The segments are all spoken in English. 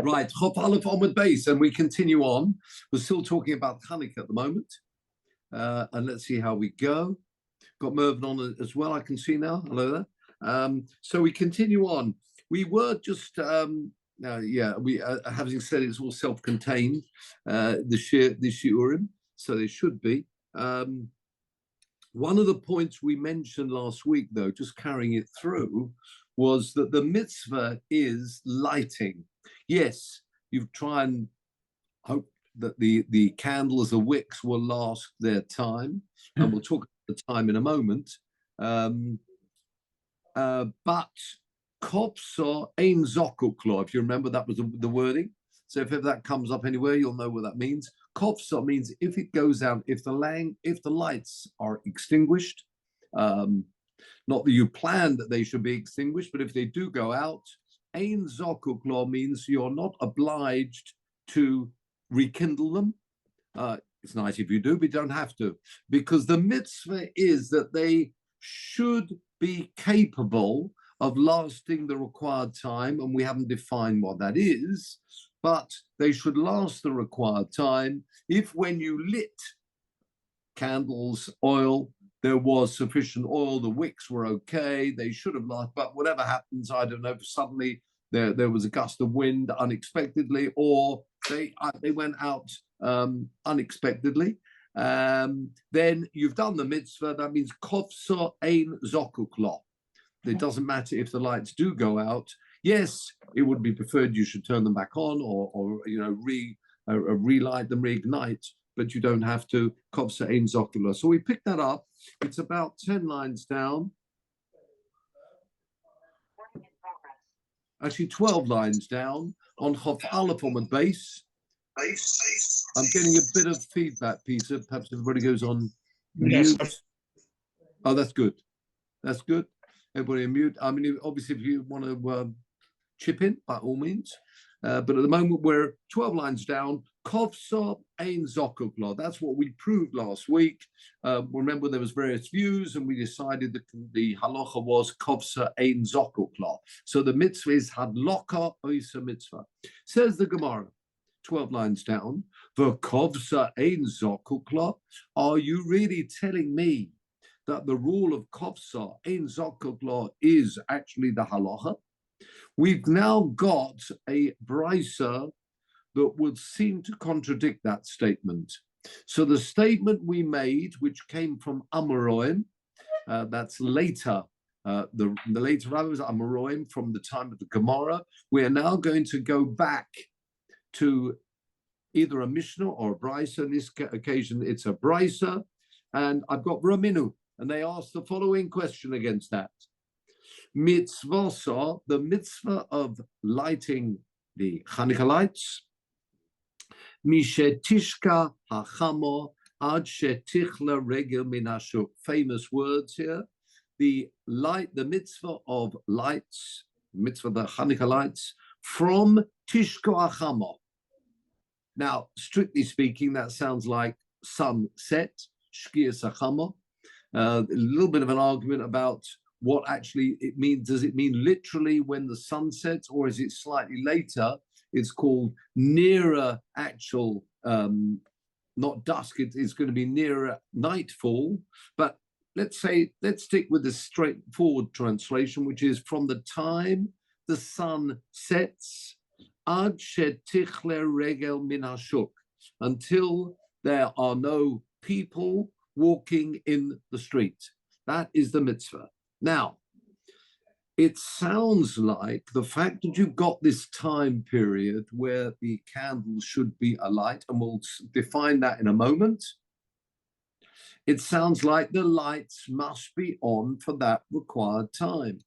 Right, Chop Aleph Omid Base, and we continue on. We're still talking about Hanukkah at the moment, and let's see how we go. Got Mervyn on as well. I can see now. Hello there. So we continue on. We were just, we having said it's all self-contained. The Shiurim, so they should be. One of the points we mentioned last week, though, just carrying it through, was that the mitzvah is lighting. Yes, you try and hope that the candles, the wicks, will last their time, and we'll talk about the time in a moment. But kopsa ein zokuklo, if you remember, that was the wording. So if ever that comes up anywhere, you'll know what that means. Kopsa means if it goes out, if the lights are extinguished, not that you planned that they should be extinguished, but if they do go out, ein zokuklo means you're not obliged to rekindle them. It's nice if you do, but you don't have to, because the mitzvah is that they should be capable of lasting the required time, and we haven't defined what that is, but they should last the required time if when you lit candles, oil, there was sufficient oil, the wicks were okay, they should have lasted, but whatever happens, I don't know, suddenly there was a gust of wind unexpectedly, or they went out unexpectedly, then you've done the mitzvah. That means kofsa ein zokuklo. It doesn't matter if the lights do go out. Yes, it would be preferred you should turn them back on, or relight them, reignite, but you don't have to. Kofsa ein zokuklo. So we picked that up. It's about 10 lines down. Actually, 12 lines down on Chof Aleph on the base. I'm getting a bit of feedback, Peter. Perhaps everybody goes on mute. Yes. Oh, that's good. That's good. Everybody on mute. I mean, obviously, if you want to chip in, by all means. But at the moment, we're 12 lines down. Kovsa ein zokuklo. That's what we proved last week. Remember, there was various views, and we decided that the halacha was kovsa ein zokuklo. So the mitzvah is hadloka oisa mitzvah. Says the Gemara, 12 lines down, the kovsa ein zokuklo. Are you really telling me that the rule of kovsa ein zokuklo is actually the halacha? We've now got a brisa that would seem to contradict that statement. So the statement we made, which came from Amoraim, that's later, the later rabbis, Amoraim, from the time of the Gemara, we are now going to go back to either a Mishnah or a brisa. In this occasion, it's a brisa, and I've got Raminu, and they ask the following question against that. Mitzvah, the mitzvah of lighting the Hanukkah lights, Mishetishka hachamo ad shetichla regel min hashuk. Famous words here. The mitzvah of lights, mitzvah of the Hanukkah lights, from tishko hachamo. Now, strictly speaking, that sounds like sunset, shkiyas hachamo. A little bit of an argument about what actually it means. Does it mean literally when the sun sets, or is it slightly later? It's called nearer actual, not dusk, it's going to be nearer nightfall. But let's stick with the straightforward translation, which is from the time the sun sets, ad shetichle regel min hashuk, until there are no people walking in the street. That is the mitzvah. Now, it sounds like the fact that you've got this time period where the candles should be alight, and we'll define that in a moment, it sounds like the lights must be on for that required time.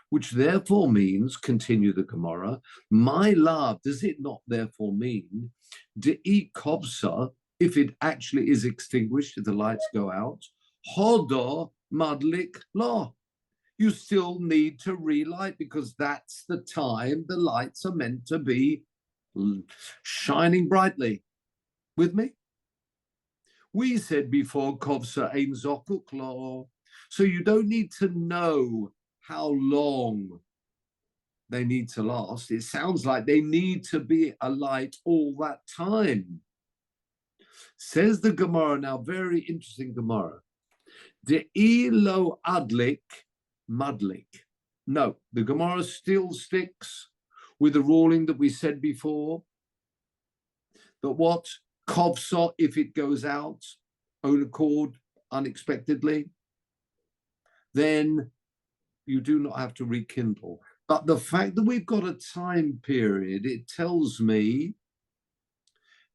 Which therefore means, continue the Gemara, my love, does it not therefore mean, de'i kobsa, if it actually is extinguished, if the lights go out, hodo madlik la. You still need to relight, because that's the time the lights are meant to be shining brightly. With me? We said before, kovsa ein zokuklo. So you don't need to know how long they need to last. It sounds like they need to be alight all that time. Says the Gemara now, very interesting Gemara. De'ilo adlik madlik. No, the Gemara still sticks with the ruling that we said before, that what kovsa, if it goes out, own accord, unexpectedly, then you do not have to rekindle. But the fact that we've got a time period, it tells me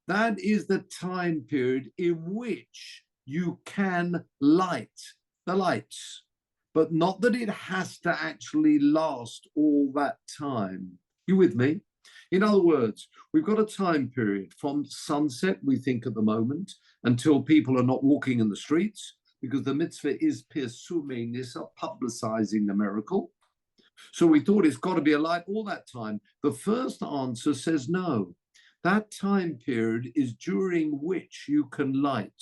that is the time period in which you can light the lights, but not that it has to actually last all that time. You with me? In other words, we've got a time period from sunset, we think at the moment, until people are not walking in the streets, because the mitzvah is pirsumei nisa, publicizing the miracle. So we thought it's got to be a light all that time. The first answer says no. That time period is during which you can light.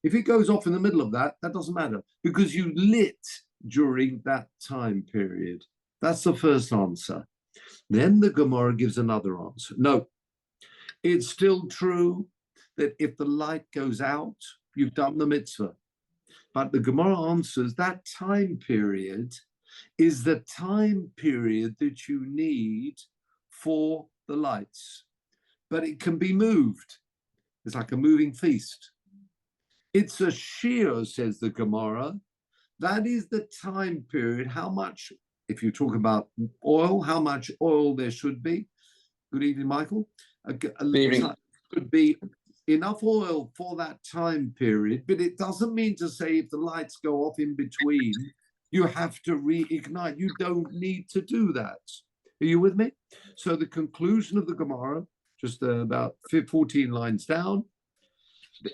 If it goes off in the middle of that, that doesn't matter, because you lit during that time period. That's the first answer. Then the Gemara gives another answer. No, it's still true that if the light goes out, you've done the mitzvah. But the Gemara answers that time period is the time period that you need for the lights. But it can be moved. It's like a moving feast. It's a shiur, says the Gemara. That is the time period, how much, if you talk about oil, how much oil there should be. Good evening, Michael. Could be enough oil for that time period, but it doesn't mean to say if the lights go off in between, you have to reignite. You don't need to do that. Are you with me? So the conclusion of the Gemara, just about 14 lines down,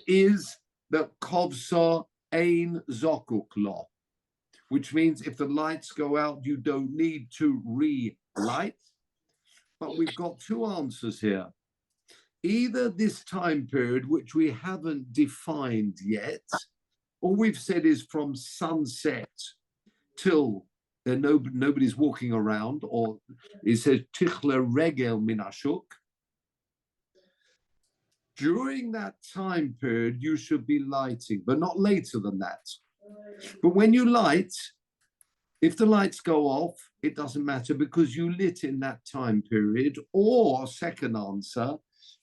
is that kovsa ein zokuk lo, which means if the lights go out, you don't need to relight. But we've got two answers here. Either this time period, which we haven't defined yet, all we've said is from sunset till nobody's walking around, or it says tichla regel min ashuk. During that time period, you should be lighting, but not later than that. But when you light, if the lights go off, it doesn't matter because you lit in that time period. Or, second answer,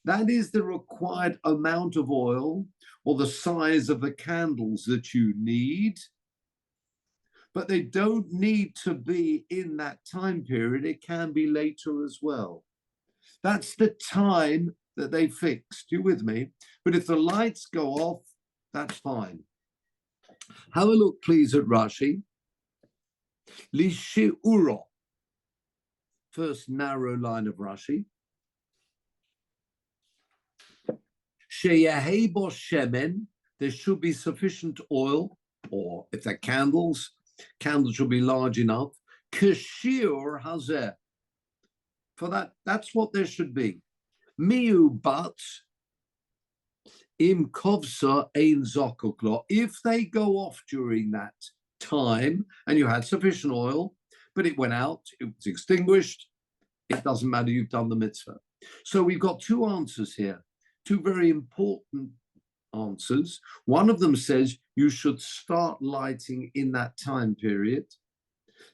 that is the required amount of oil or the size of the candles that you need. But they don't need to be in that time period. It can be later as well. That's the time that they fixed. You with me? But if the lights go off, that's fine. Have a look, please, at Rashi. Li shiuro. First narrow line of Rashi. Sheyahe bo shemen. There should be sufficient oil, or if they're candles should be large enough. Shiur hazeh. For that, that's what there should be. Miu but im kovsa ein zokuk lo. If they go off during that time and you had sufficient oil, but it went out, it was extinguished, it doesn't matter, you've done the mitzvah. So we've got two answers here, two very important answers. One of them says you should start lighting in that time period.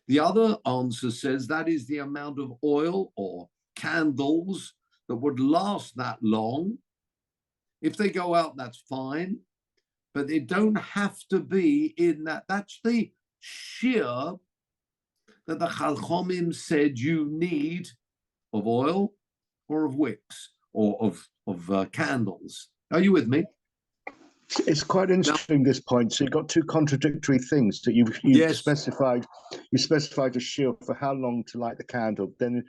The other answer says that is the amount of oil or candles that would last that long. If they go out, that's fine, but they don't have to be in that. That's the shiur that the Chachomim said you need of oil or of wicks or of candles. Are you with me? It's quite interesting, this point. So you've got two contradictory things that you've yes. specified. You specified a shiur for how long to light the candle. Then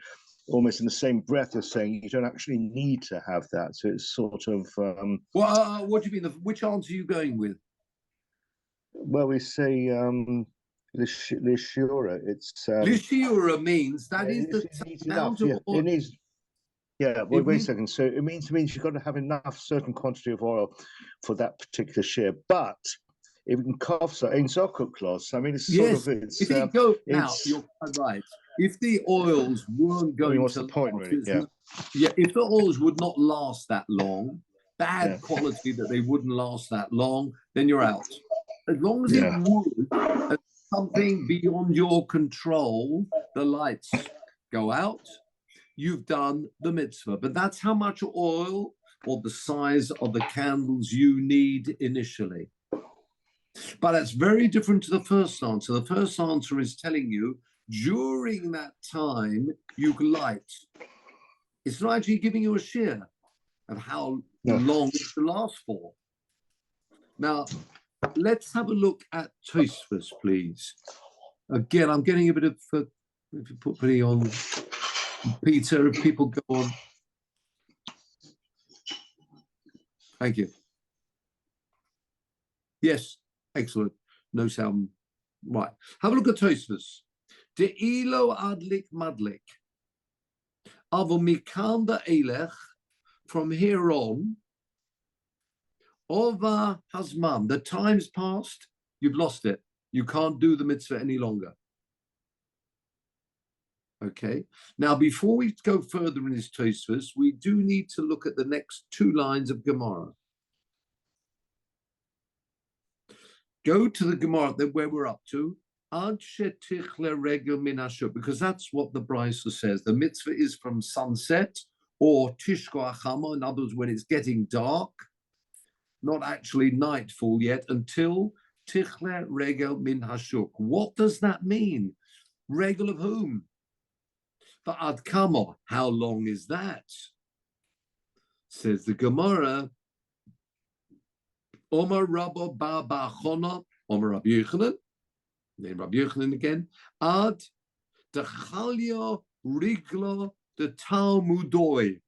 almost in the same breath, you're saying you don't actually need to have that. So it's sort of... well, what do you mean? Which answer are you going with? Well, we say the shiura. It's... Shiura means that is the amount of oil. It needs... Yeah, well, wait a second. So it means you've got to have enough certain quantity of oil for that particular shiur. But in kovsa, in zokuk clause, I mean, it's sort of... It's, if you go now, you're right. if the oils weren't going what's to the point, last, really? yeah, if the oils would not last that long, bad Yeah. quality that they wouldn't last that long, then you're out. As long as it Yeah. would, and something beyond your control, the lights go out, you've done the mitzvah. But that's how much oil or the size of the candles you need initially. But that's very different to the first answer. The first answer is telling you during that time you can light. It's not actually giving you a shiur of how long it should last for. Now, let's have a look at Tosfos, please. Again, I'm getting a bit of, if you put me on, Peter, if people go on. Thank you. Yes, excellent. No sound. Right. Have a look at Tosfos. De'ilo adlik madlik. Avomikan elech, from here on, Ova Hazman, the time's passed, you've lost it. You can't do the mitzvah any longer. Okay. Now, before we go further in this Tosfos, we do need to look at the next two lines of Gemara. Go to the Gemara where we're up to. Because that's what the Brisa says. The mitzvah is from sunset or Tishko Achama, in other words, when it's getting dark, not actually nightfall yet, until Tichle Regel Min Hashuk. What does that mean? Regel of whom? But Ad Kamo, how long is that? Says the Gemara, Omar Rabba Ba Ba'achona, Omar Rabbi Yochanan, then Rabbi Yochanan again, Ad Dechalio Riglo the Talmudoi.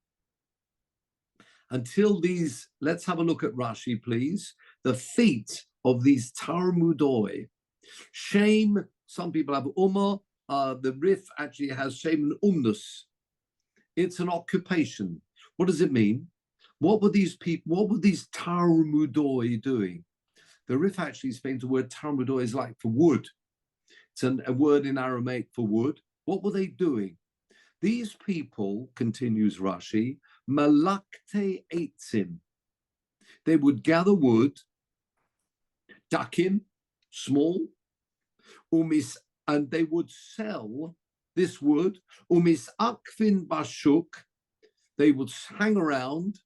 Until these, let's have a look at Rashi, please. The feet of these Talmudoi. Shame, some people have Umma, the Rif actually has Shame and Umnus. It's an occupation. What does it mean? What were these people, what were these Talmudoi doing? The Rif actually explains the word Talmudoi is like for wood. It's a word in Aramaic for wood. What were they doing? These people, continues Rashi, malakte eitzim. They would gather wood, dakim, small, umis, and they would sell this wood, umis akfin bashuk. They would hang around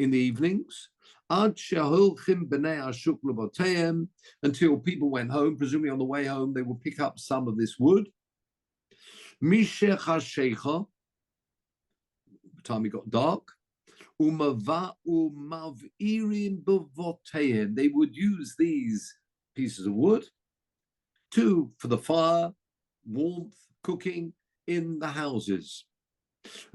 in the evenings, ad sheholchim b'nei ashuk l'boteim, until people went home. Presumably on the way home, they would pick up some of this wood. Mishech hashecha, time it got dark, umava umavirim b'voteim. They would use these pieces of wood for the fire, warmth, cooking in the houses.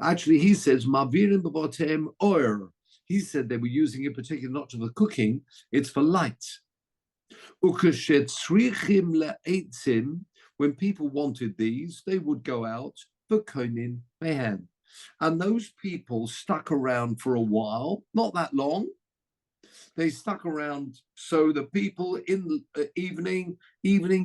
Actually, he says mavirim b'voteim oir. He said they were using it particularly not for cooking, it's for light. Ukashetzrichim le'eitzim. When people wanted these, they would go out for konin mehem. And those people stuck around for a while, not that long. They stuck around so the people in the evening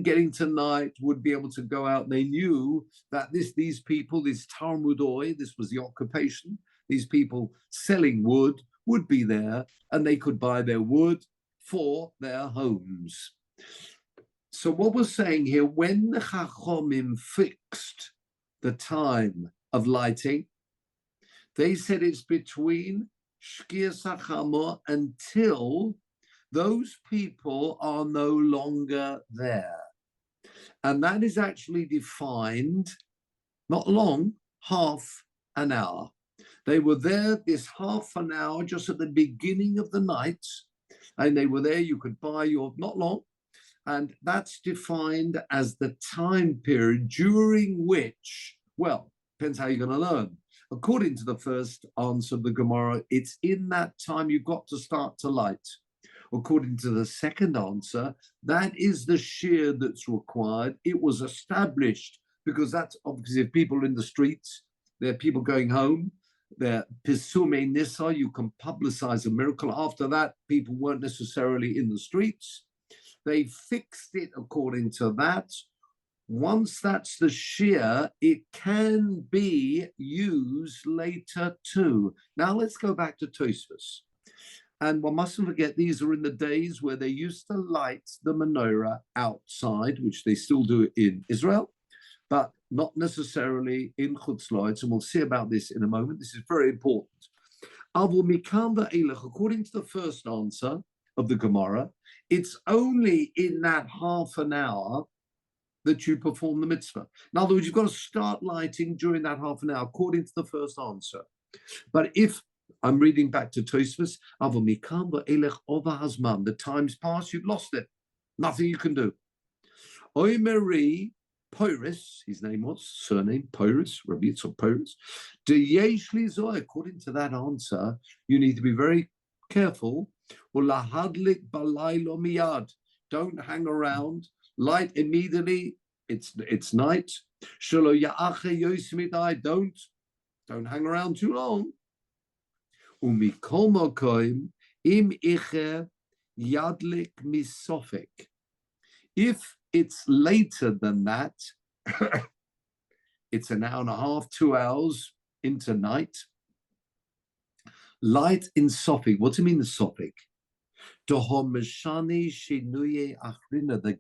getting to night would be able to go out. They knew that these people, this Talmudoi, this was the occupation, these people selling wood would be there and they could buy their wood for their homes. So what we're saying here, when the Chachomim fixed the time of lighting, they said it's between Shkia Sachamo until those people are no longer there. And that is actually defined, not long, half an hour. They were there this half an hour just at the beginning of the night, and they were there, you could buy your, not long, and that's defined as the time period during which, well, depends how you're going to learn. According to the first answer of the Gemara, it's in that time you've got to start to light. According to the second answer, that is the shiur that's required. It was established because that's obviously if people are in the streets, there are people going home, they're pisume nisa, you can publicize a miracle. After that, people weren't necessarily in the streets. They fixed it according to that. Once that's the shear, it can be used later too. Now let's go back to Tosfos. And one mustn't forget, these are in the days where they used to light the menorah outside, which they still do in Israel, but not necessarily in Chutz La'aretz. And we'll see about this in a moment. This is very important. According to the first answer of the Gemara, it's only in that half an hour that you perform the mitzvah. In other words, you've got to start lighting during that half an hour, according to the first answer. But if I'm reading back to Tosfos, the time's passed, you've lost it. Nothing you can do. Oimeri Poris, his name was, surname Poris, Rabbi Yitzchak Poris. According to that answer, you need to be very careful. Don't hang around. Light immediately. It's night. Don't hang around too long. If it's later than that, it's an hour and a half, 2 hours into night. Light in Sophic. What do you mean the Sophic? The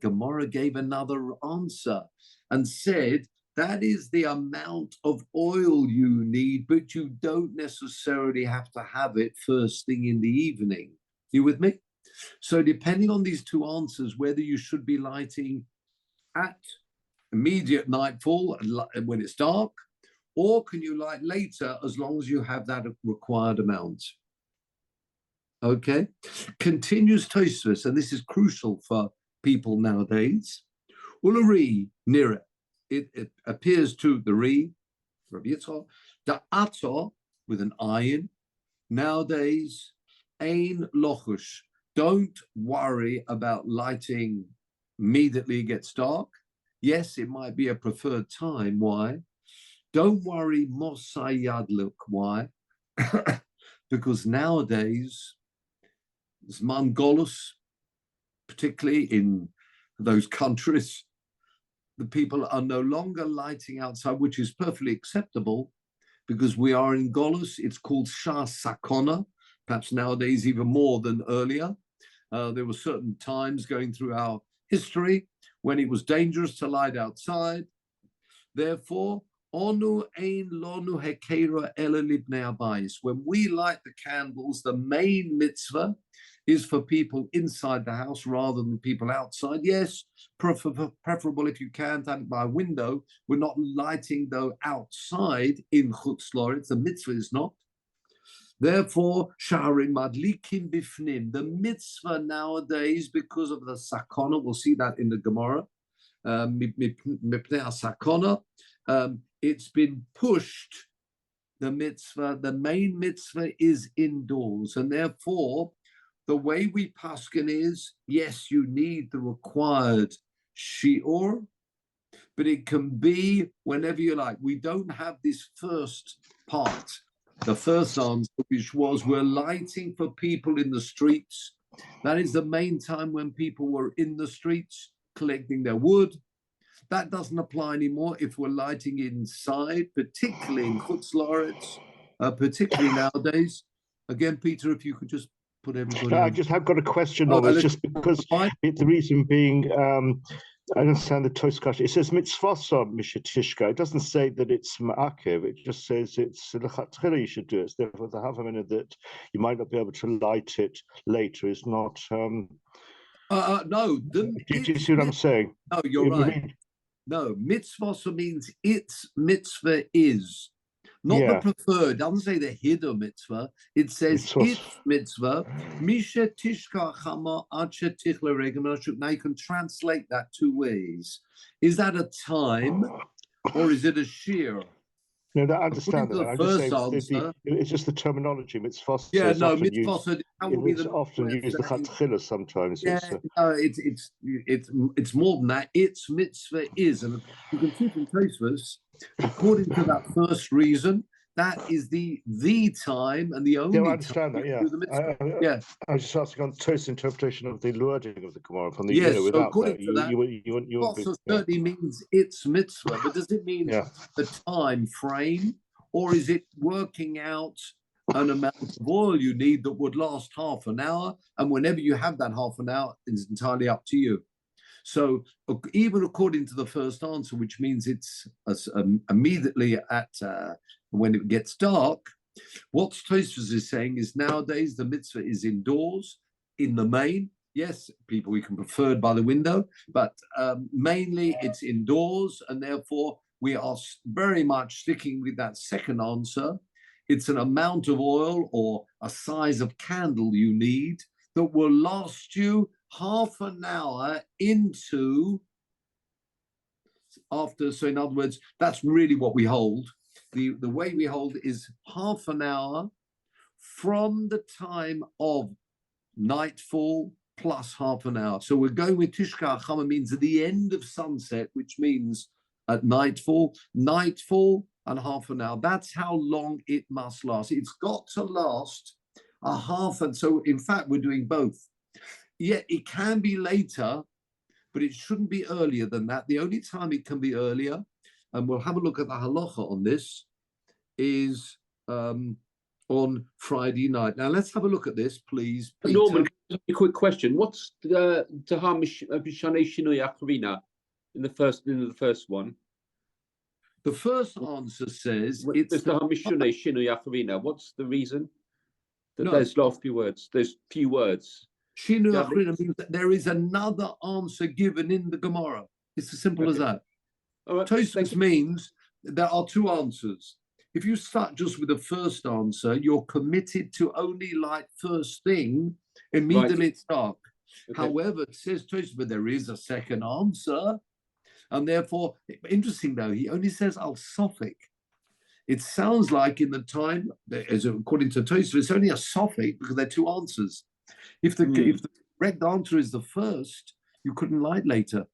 Gemara gave another answer and said that is the amount of oil you need, but you don't necessarily have to have it first thing in the evening. You with me? So depending on these two answers, whether you should be lighting at immediate nightfall when it's dark, or can you light later as long as you have that required amount? Okay, continues Tosfos, and this is crucial for people nowadays. Ulari near it appears to the Rabbi Yitzchak, the Ato with an ayin. Nowadays, ein lochush. Don't worry about lighting immediately it gets dark. Yes, it might be a preferred time. Why? Don't worry, Mosai Yadluk. Why? Because nowadays, Mongolus, particularly in those countries, the people are no longer lighting outside, which is perfectly acceptable because we are in Golus. It's called Shah Sakona, perhaps nowadays even more than earlier. There were certain times going through our history when it was dangerous to light outside. Therefore, Onu ein lonu hekera ela libnei abayis. When we light the candles, the main mitzvah is for people inside the house rather than people outside. Yes, preferable if you can have it by a window. We're not lighting though outside in Chutz La'aretz. The mitzvah is not. Therefore, sharim madlikim bifnim. The mitzvah nowadays, because of the sakona, we'll see that in the Gemara. Mipnei sakona. It's been pushed. The mitzvah, the main mitzvah, is indoors, and therefore, the way we paskin is, yes, you need the required shiur, but it can be whenever you like. We don't have this first part, the first answer, which was we're lighting for people in the streets. That is the main time when people were in the streets collecting their wood. That doesn't apply anymore if we're lighting inside, particularly in Chutz La'aretz, particularly nowadays. Again, Peter, if you could just put everybody I just have got a question on it, just because the reason being, I understand the Tosfos. It says mitzvasa mishatishka. It doesn't say that it's ma'akev. It just says it's lechatchila you should do it. Therefore, the havamina that you might not be able to light it later is not. No. Do you see what I'm saying? No, you're right. No, mitzvasa means its mitzvah is. Not the preferred. It doesn't say the hiddur mitzvah. It says its mitzvah. Misha tishka chama acha tichla regam. Now you can translate that two ways. Is that a time or is it a shiur? No, I understand that. I'm just saying it's just the terminology. Mitzvah. Yeah, no, mitzvah. It's often used the chatchila sometimes. Yeah, it's more than that. Its mitzvah is, and you can see from Tosfos, according to that first reason, that is the time and the only I time understand that, you yeah. do the mitzvah. I was just asking on To's interpretation of the wording of the Gemara from the, Yes, so without according that, to that, you wouldn't be, certainly means it's mitzvah, but does it mean the time frame, or is it working out an amount of oil you need that would last half an hour? And whenever you have that half an hour, it's entirely up to you. So even according to the first answer, which means it's immediately at when it gets dark, what Tosfos is saying is nowadays the mitzvah is indoors in the main. Yes, we can prefer it by the window, but mainly it's indoors, and therefore we are very much sticking with that second answer. It's an amount of oil or a size of candle you need that will last you half an hour into after. So in other words, that's really what we hold. The way we hold is half an hour from the time of nightfall plus half an hour. So we're going with Tishka Chama means at the end of sunset, which means at nightfall and half an hour. That's how long it must last. It's got to last a half. And so in fact, we're doing both. Yeah, it can be later, but it shouldn't be earlier than that. The only time it can be earlier, and we'll have a look at the halacha on this, is on Friday night. Now let's have a look at this, please, Peter. Norman, a quick question. What's the Tahar Mishanei Shinui Acharina in the first one? The first answer says it's the Mishanei Shinui Acharina. What's the reason that there's last few words? There's few words. Shinui Acharina means that there is another answer given in the Gemara. It's as simple as that. All right. Tosfos means there are two answers. If you start just with the first answer, you're committed to only light first thing, immediately it's dark. Okay. However, it says Tosfos, but there is a second answer. And therefore, interesting though, he only says al-sofik. It sounds like in the time, as according to Tosfos, it's only a sofik because there are two answers. If the correct answer is the first, you couldn't light later.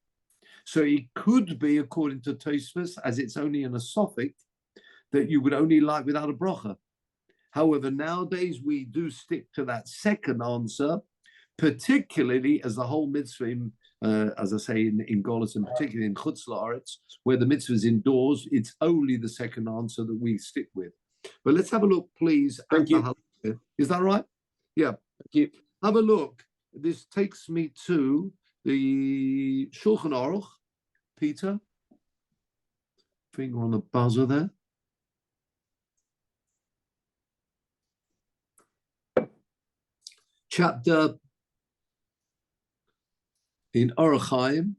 So it could be, according to Tosfos, as it's only an asophic, that you would only light without a bracha. However, nowadays we do stick to that second answer, particularly as the whole mitzvah, as I say, in Golis and particularly in Chutz La'aretz, where the mitzvah is indoors, it's only the second answer that we stick with. But let's have a look, please. Thank you. Is that right? Yeah. Thank you. Have a look. This takes me to the Shulchan Aruch. Peter, finger on the buzzer there. Chapter in Orach Chaim.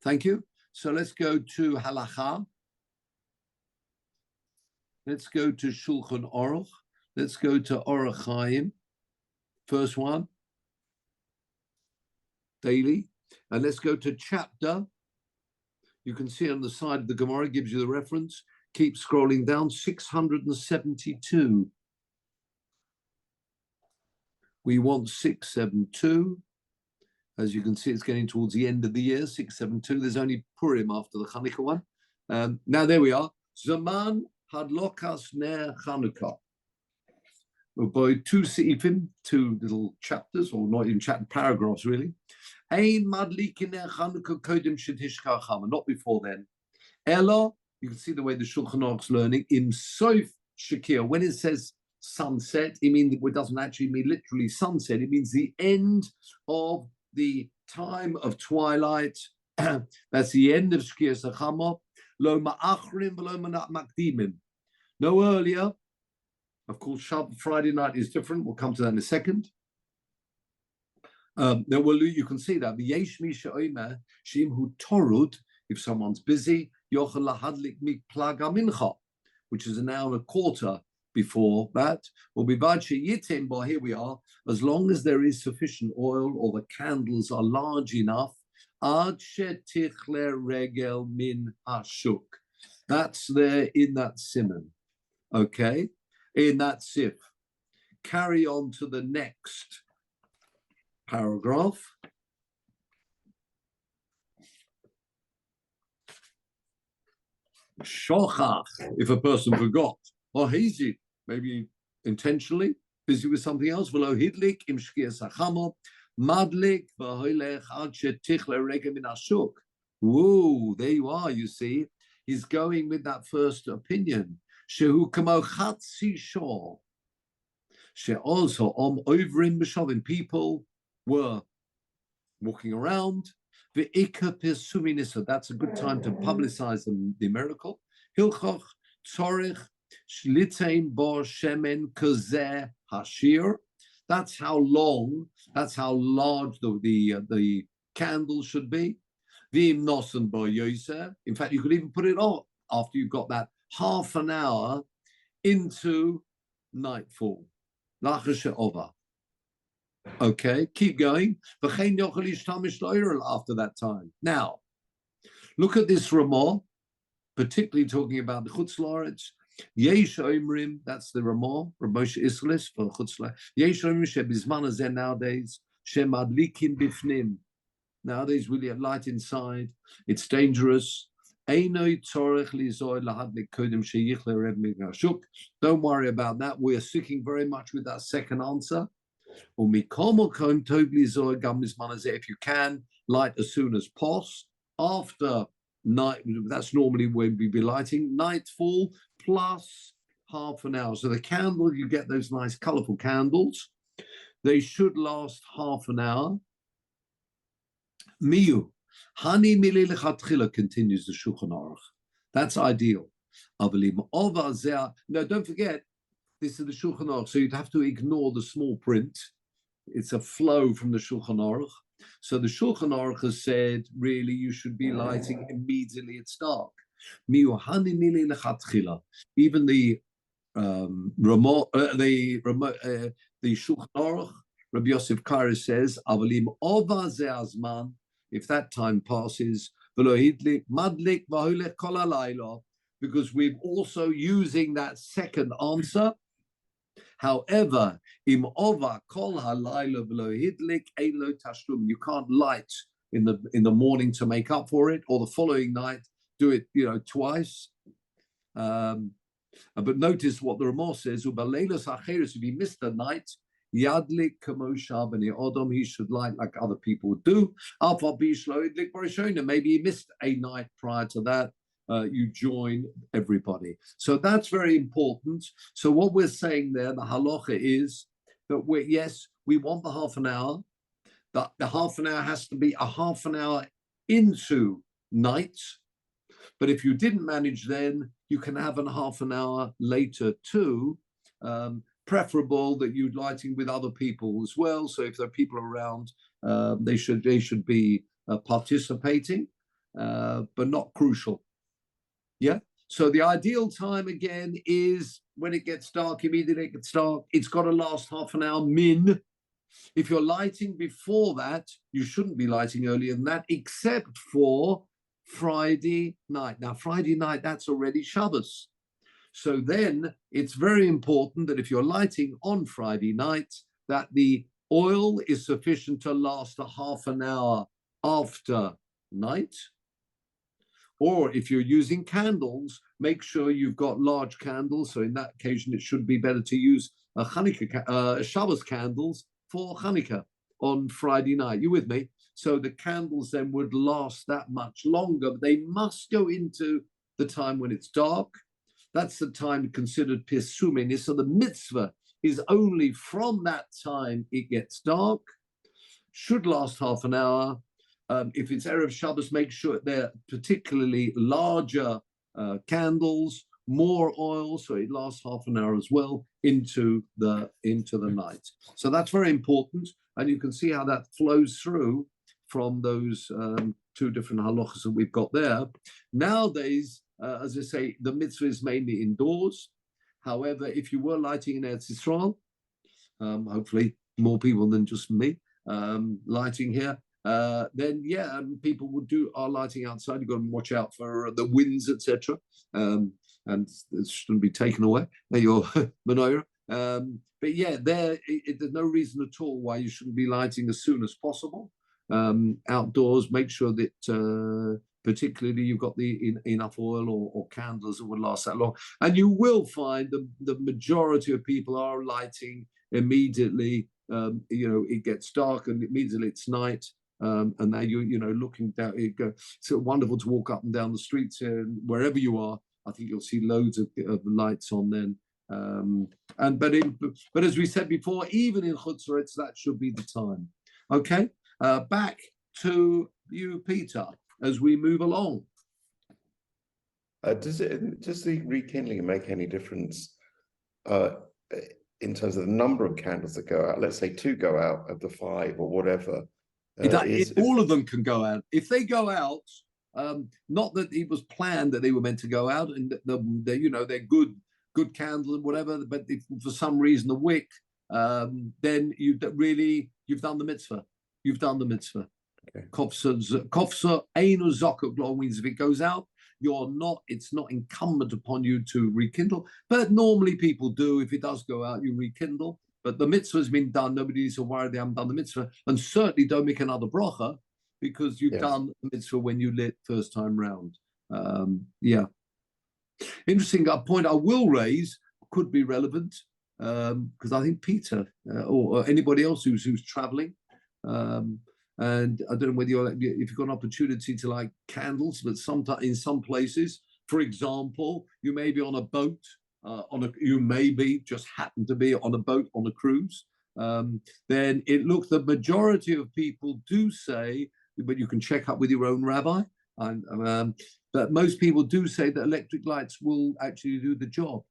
Thank you. So let's go to Halacha. Let's go to Shulchan Aruch. Let's go to Orach Chaim. First one. Daily. And let's go to chapter. You can see on the side of the Gemara, gives you the reference. Keep scrolling down, 672. We want 672. As you can see, it's getting towards the end of the year, 672. There's only Purim after the Chanukah one. Now, there we are. Zaman Hadlokas Ner Chanukah. By two seifim, two little chapters, or not even chapter paragraphs, really. Ein madlikin ner Chanukah kodem shetishka chama. Not before then. Ella, you can see the way the Shulchan Aruch's learning, im soif shakir. When it says sunset, it doesn't actually mean literally sunset. It means the end of the time of twilight. That's the end of Shkir Sachama. Lo ma'achrim v'lo makdimim. No earlier. Of course, Friday night is different. We'll come to that in a second. You can see that. If someone's busy, which is an hour and a quarter before that. Here we are. As long as there is sufficient oil or the candles are large enough, that's there in that simon. Okay? In that sif. Carry on to the next paragraph. Shochach, if a person forgot, or hazy, maybe intentionally busy with something else. V'lo hidlik im shkias hachama, madlik v'hoilech ad shetichle regem min hashuk. Whoa, there you are. You see, he's going with that first opinion. Shehu kamo chatzi shor. She also over in Beshavim, people were walking around. The Ika Pirsuminisa, that's a good time to publicize the miracle. Hilchach Tzorich Shlitein Bo Shemen Kazeh Hashir. That's how long, that's how large the candle should be. Vim Nosen Bo Yosef. In fact, you could even put it on after you've got that half an hour into nightfall. Lachashe Ova. Okay, keep going. After that time. Now, look at this Ramah, particularly talking about the Chutz La'aretz. Yesh Omrim, that's the Ramah, Ramoshe Islis for Chutz La'aretz. Yesh Omrim shebizman hazeh nowadays, shemadlikin bifnim. Nowadays, we have light inside. It's dangerous. Don't worry about that. We are sticking very much with that second answer. If you can, light as soon as possible. After night, that's normally when we be lighting. Nightfall plus half an hour. So the candle, you get those nice colorful candles. They should last half an hour. Miyu. Hani mili lechatchila, continues the Shulchan Aruch. That's ideal. No, don't forget, this is the Shulchan Aruch, so you'd have to ignore the small print. It's a flow from the Shulchan Aruch. So the Shulchan Aruch has said, really, you should be lighting immediately it's dark. Miyu hani mili lechatchila. Even the Shulchan Aruch, Rabbi Yosef Kari says, Avalim ova ze azman. If that time passes, because we're also using that second answer. However, you can't light in the morning to make up for it, or the following night do it, twice. But notice what the Ramah says: if you missed the night, Yadlik Kamosha Bani Odom, he should light like other people would do. Maybe he missed a night prior to that. You join everybody. So that's very important. So what we're saying there, the halacha is that we want the half an hour. The half an hour has to be a half an hour into night. But if you didn't manage then, you can have a half an hour later too. Preferable that you're lighting with other people as well. So if there are people around, they should be participating, but not crucial. Yeah. So the ideal time again is when it gets dark. Immediately it gets dark. It's got to last half an hour min. If you're lighting before that, you shouldn't be lighting earlier than that, except for Friday night. Now Friday night, that's already Shabbos. So then it's very important that if you're lighting on Friday night, that the oil is sufficient to last a half an hour after night. Or if you're using candles, make sure you've got large candles. So in that occasion, it should be better to use Shabbos candles for Hanukkah on Friday night. You with me? So the candles then would last that much longer. But they must go into the time when it's dark. That's the time considered Pirsumin. So the mitzvah is only from that time it gets dark. Should last half an hour. If it's Erev Shabbos, make sure they're particularly larger candles, more oil, so it lasts half an hour as well into the night. So that's very important, and you can see how that flows through from those two different halachas that we've got there. Nowadays, as I say, the mitzvah is mainly indoors. However, if you were lighting in Eretz Yisrael, hopefully more people than just me lighting here, then people would are lighting outside. You've got to watch out for the winds, etc., and it shouldn't be taken away. Your menorah. But there's no reason at all why you shouldn't be lighting as soon as possible. Outdoors, make sure that particularly you've got enough oil or candles that would last that long. And you will find the majority of people are lighting immediately. It gets dark and immediately it's night. And now looking down, it's so wonderful to walk up and down the streets here, and wherever you are, I think you'll see loads of lights on then. But as we said before, even in Chutz that should be the time. Okay, back to you, Peter, as we move along. Does the rekindling make any difference in terms of the number of candles that go out? Let's say 2 go out of the 5 or whatever. All of them can go out. If they go out, not that it was planned that they were meant to go out, and they're good candles and whatever, but if for some reason the wick, then you've done the mitzvah. You've done the mitzvah. Okay. Kofsa einu zokuk lo means if it goes out, it's not incumbent upon you to rekindle. But normally people do. If it does go out, you rekindle. But the mitzvah has been done. Nobody needs to worry they haven't done the mitzvah. And certainly don't make another bracha because you've done the mitzvah when you lit first time round. Interesting point I will raise, could be relevant, because I think Peter or anybody else who's traveling, and I don't know whether if you've got an opportunity to light candles, but sometimes in some places, for example, you may be on a boat, you may be just happen to be on a boat on a cruise. Then the majority of people do say, but you can check up with your own rabbi, but most people do say that electric lights will actually do the job,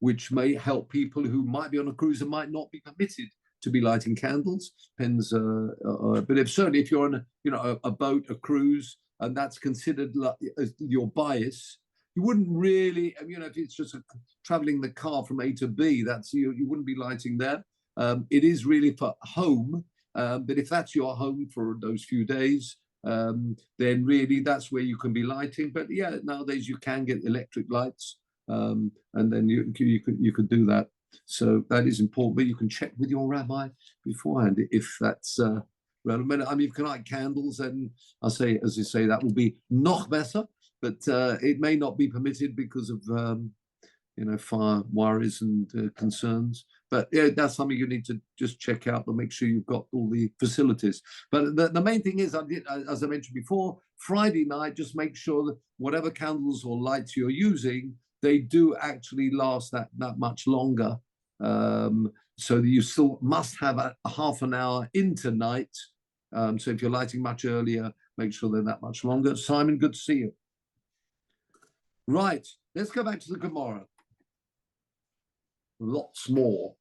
which may help people who might be on a cruise and might not be permitted to be lighting candles. Depends, but if you're on a boat, a cruise, and that's considered as your bias, you wouldn't really, if it's just traveling the car from A to B, that's you wouldn't be lighting there. It is really for home, but if that's your home for those few days, then really that's where you can be lighting. But yeah, nowadays you can get electric lights, and then you could do that. So that is important, but you can check with your rabbi beforehand if that's relevant. I mean, you can light candles, and as you say, that will be noch better, but it may not be permitted because of fire worries and concerns. But yeah, that's something you need to just check out and make sure you've got all the facilities. But the main thing is, as I mentioned before, Friday night, just make sure that whatever candles or lights you're using, they do actually last that much longer. So that you still must have a half an hour into night. So if you're lighting much earlier, make sure they're that much longer. Simon, good to see you. Right, let's go back to the Gemara. Lots more.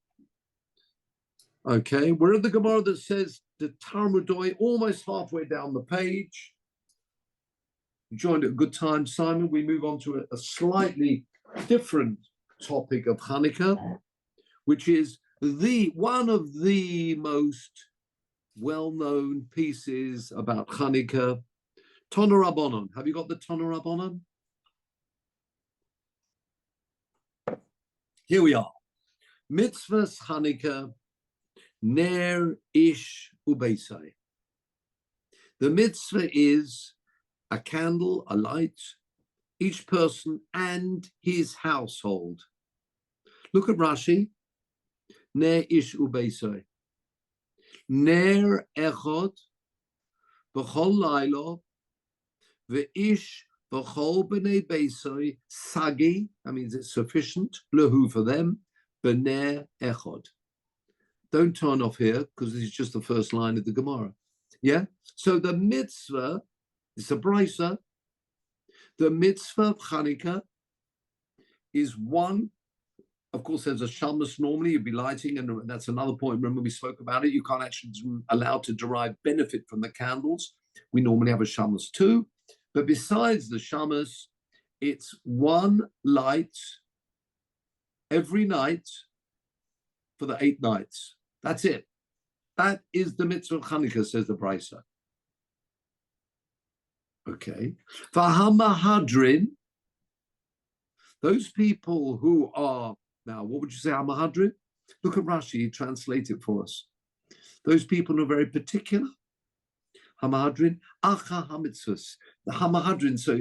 Okay, we're at the Gemara that says the Talmudoi, almost halfway down the page. You joined at a good time, Simon. We move on to a slightly different topic of Hanukkah, which is one of the most well-known pieces about Hanukkah, Tana Rabbanon. Have you got the Tana Rabbanon? Here we are. Mitzvahs Hanukkah, Ner Ish Ubeisai. The mitzvah is a candle, a light, each person and his household. Look at Rashi. Ner Ish Ubeisai. Ner Echod B'chol Lailo Ve'ish B'chol B'nei Beisai Sagi. That means it's sufficient. Lehu for them. B'ner Echod. Don't turn off here because this is just the first line of the Gemara. Yeah. So the mitzvah, it's a brisa. The mitzvah of Hanukkah is one. Of course, there's a shamas normally you'd be lighting, and that's another point. Remember, we spoke about it. You can't actually allow to derive benefit from the candles. We normally have a shamas too, but besides the shamas, it's one light every night for the 8 nights. That's it. That is the mitzvah of Hanukkah, says the brisa. Okay. Vahamahadrin, those people who are, now what would you say, Hamahadrin? Look at Rashi, translate it for us. Those people who are very particular. Hamahadrin, acha hamitzvus. The hamahadrin, so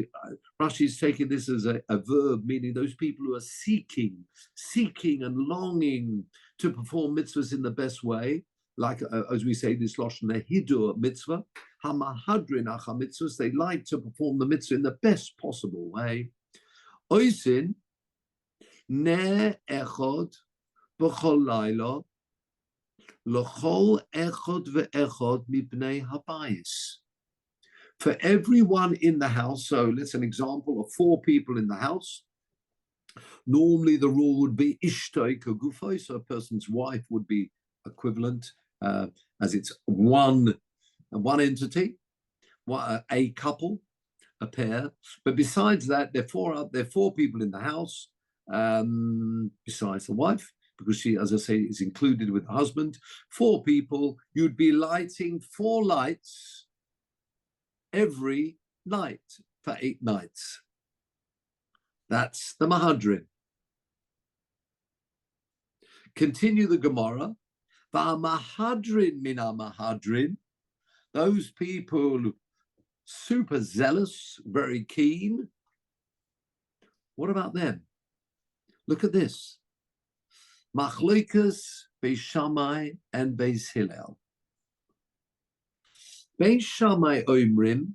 Rashi is taking this as a verb, meaning those people who are seeking and longing to perform mitzvahs in the best way, like as we say this lashon hidur mitzvah. Hamahadrin acha mitzvahs, they like to perform the mitzvah in the best possible way. Oisin ne echod b'chol laila l'chol echod ve'echod mipnei habayis. For everyone in the house, so let's an example of 4 people in the house. Normally the rule would be ishtoi kagufoi, so a person's wife would be equivalent, as it's one entity, a couple, a pair. But besides that, there are 4 people in the house, besides the wife, because she, as I say, is included with the husband. 4 people, you'd be lighting 4 lights every night for 8 nights. That's the Mahadrin. Continue the Gemara. Mahadrin mina Mahadrin. Those people super zealous, very keen. What about them? Look at this. Machlokas, Beis Shammai, and Beis Hillel. Beis Shammai Omrim,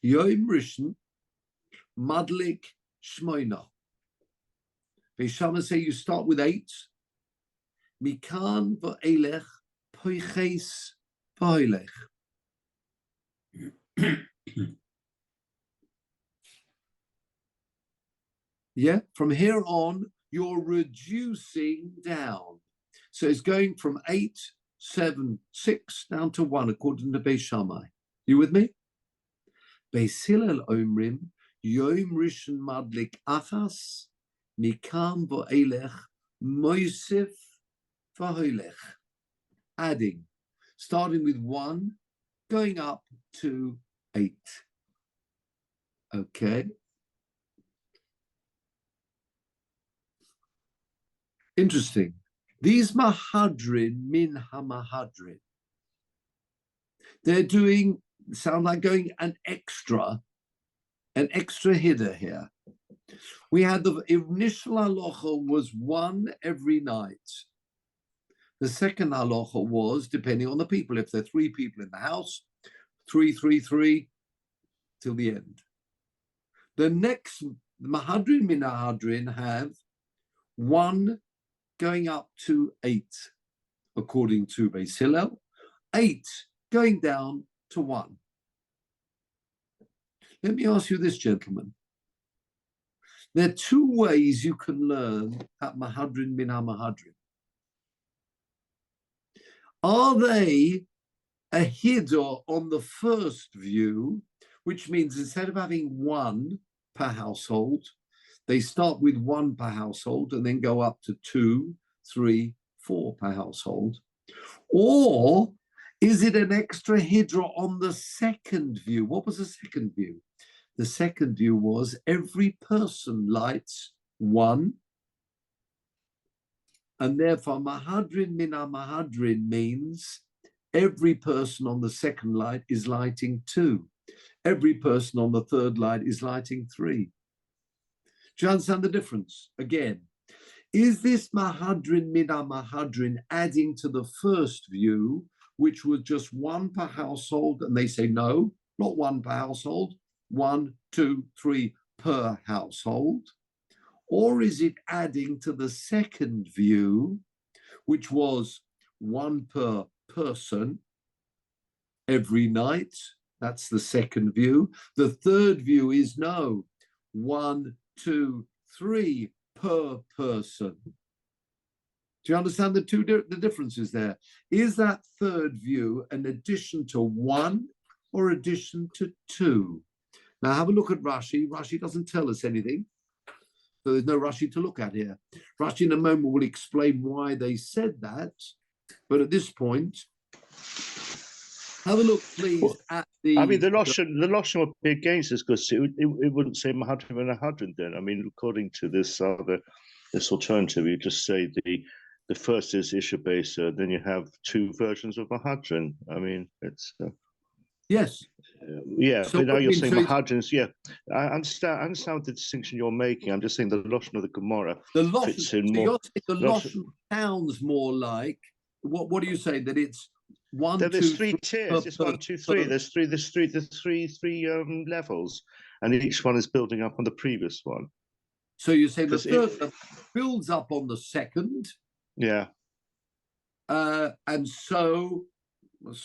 Yom Rishon, Madlik Shmoina. Beis Shammai say you start with 8. Mikan v'elech poiches v'oilech. Yeah, from here on, you're reducing down. So it's going from 8, 7, 6 down to 1, according to Beis Shammai. You with me? Beis Hillel Omrim, Yom Rishon Madlik Achas, Mikam V'Elech, Moisef V'Holech. Adding, starting with 1, going up to 8. Okay. Interesting. These Mahadrin min ha-Mahadrin, they're doing, sound like going an extra hiddur here. We had the initial halacha was 1 every night. The second halacha was, depending on the people, if there are 3 people in the house, 3, 3, 3, till the end. The next Mahadrin min ha-Mahadrin have 1 going up to 8, according to Beis Hillel, 8 going down to 1. Let me ask you this, gentlemen. There are 2 ways you can learn at Mahadrin min ha-Mahadrin. Are they a hiddur on the first view, which means instead of having 1 per household, they start with 1 per household and then go up to 2, 3, 4 per household? Or is it an extra hiddur on the second view? What was the second view? The second view was every person lights 1, and therefore Mahadrin min ha-Mahadrin means every person on the second light is lighting 2. Every person on the third light is lighting 3. Do you understand the difference? Again, is this Mahadrin min ha-Mahadrin adding to the first view, which was just 1 per household? And they say, no, not 1 per household, 1, 2, 3 per household. Or is it adding to the second view, which was 1 per person every night? That's the second view. The third view is no, 1, 2, 3 per person. Do you understand the differences there? Is that third view an addition to 1 or addition to 2? Now have a look at Rashi. Rashi doesn't tell us anything. So there's no Rashi to look at here. Rashi in a moment will explain why they said that. But at this point, have a look, please, at the... I mean, the Lashon would be against this because it wouldn't say Mahadrin and Mahadrin then. I mean, according to this alternative, you just say the first is Isha Besa, then you have 2 versions of Mahadrin. I mean, it's... Yes. Yeah, So but now what do you're you mean? saying So Mahadran's, yeah. I understand the distinction you're making. I'm just saying the Lashon of the Gemara the Lashon, fits in so more. you're saying the Lashon, Lashon sounds more like what do you say? That it's one, there's two, three three tiers. It's 1, 2, 3. per- There's three levels, and each one is building up on the previous one. So you're saying the 'Cause third level builds up on the second, Yeah. and so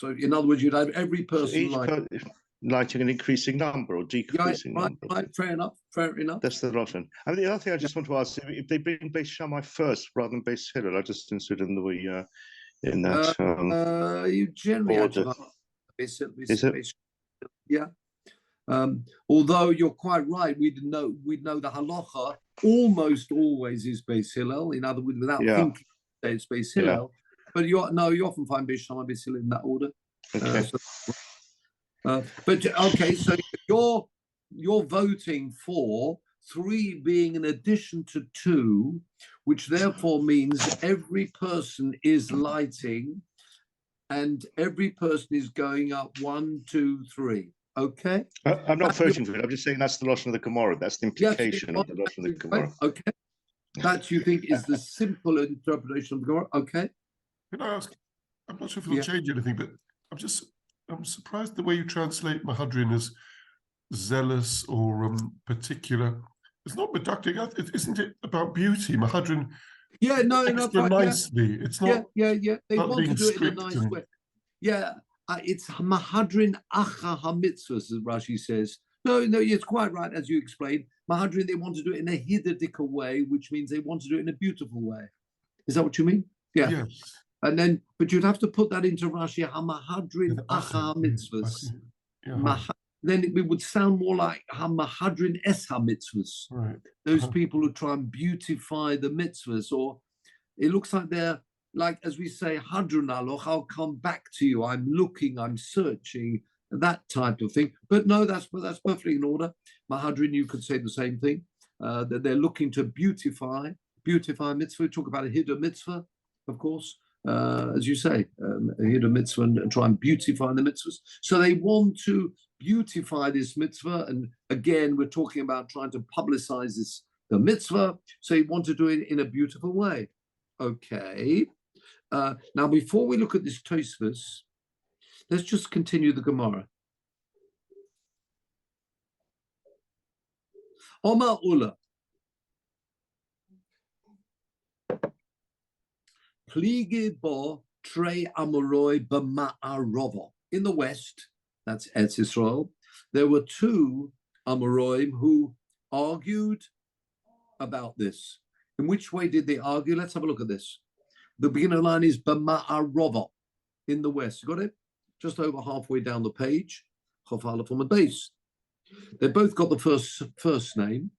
in other words, you'd have every So person each lighting an increasing number or decreasing number. Right, fair enough. That's the Lashon. I mean, the other thing I just want to ask, if they bring Beis Shammai first rather than Beis Hillel, I just insert in the in that You generally have order. to Is it? Yeah. Although you're quite right, we'd know the halacha almost always is Beis Hillel. In other words, without thinking, it's Beis Hillel. But you often find Beis Shammai, Beis Hillel in that order. Okay. But okay, so you're voting for 3 being in addition to 2, which therefore means every person is lighting, and every person is going up 1, 2, 3. Okay. I'm not voting for it. I'm just saying that's the Lashon of the Gemara. That's the implication of the Lashon of the Gemara. Okay. That you think is the simple interpretation of the Gemara. Okay. Can I ask? I'm not sure if it'll change anything, but I'm surprised the way you translate Mahadrin as zealous or particular. It's not reductive, isn't it? About beauty, Mahadrin. Yeah, no, nicely. Yeah. It's not. Yeah. They not want to do it in a nice way. Yeah, it's Mahadrin Acha HaMitzvah, as Rashi says. No, it's quite right, as you explained. Mahadrin, they want to do it in a hidadika way, which means they want to do it in a beautiful way. Is that what you mean? Yeah. Yes. And then, but you'd have to put that into Rashi, HaMahadrin Acha HaMitzvahs. Then it would sound more like HaMahadrin Es HaMitzvahs. Right. Those people who try and beautify the mitzvahs, or it looks like they're like, as we say, Hadrun Aloch, I'll come back to you. I'm looking, I'm searching, that type of thing. But no, that's perfectly in order. Mahadrin, you could say the same thing. That they're looking to beautify mitzvah. We talk about a hiddur mitzvah, of course, as you say, a hiddur mitzvah, and try and beautify the mitzvahs. So they want to beautify this mitzvah, and again, we're talking about trying to publicize the mitzvah. So you want to do it in a beautiful way. Okay. Now, before we look at this Tosfos, let's just continue the Gemara. Omar Ula. Pligid bo trei amoroi b'ma'arova. In the west, that's Eretz Yisrael, there were 2 Amoraim who argued about this. In which way did they argue? Let's have a look at this. The beginning line is b'ma'arova, in the west. You got it? Just over halfway down the page. Chof Aleph on the base. They both got the first name.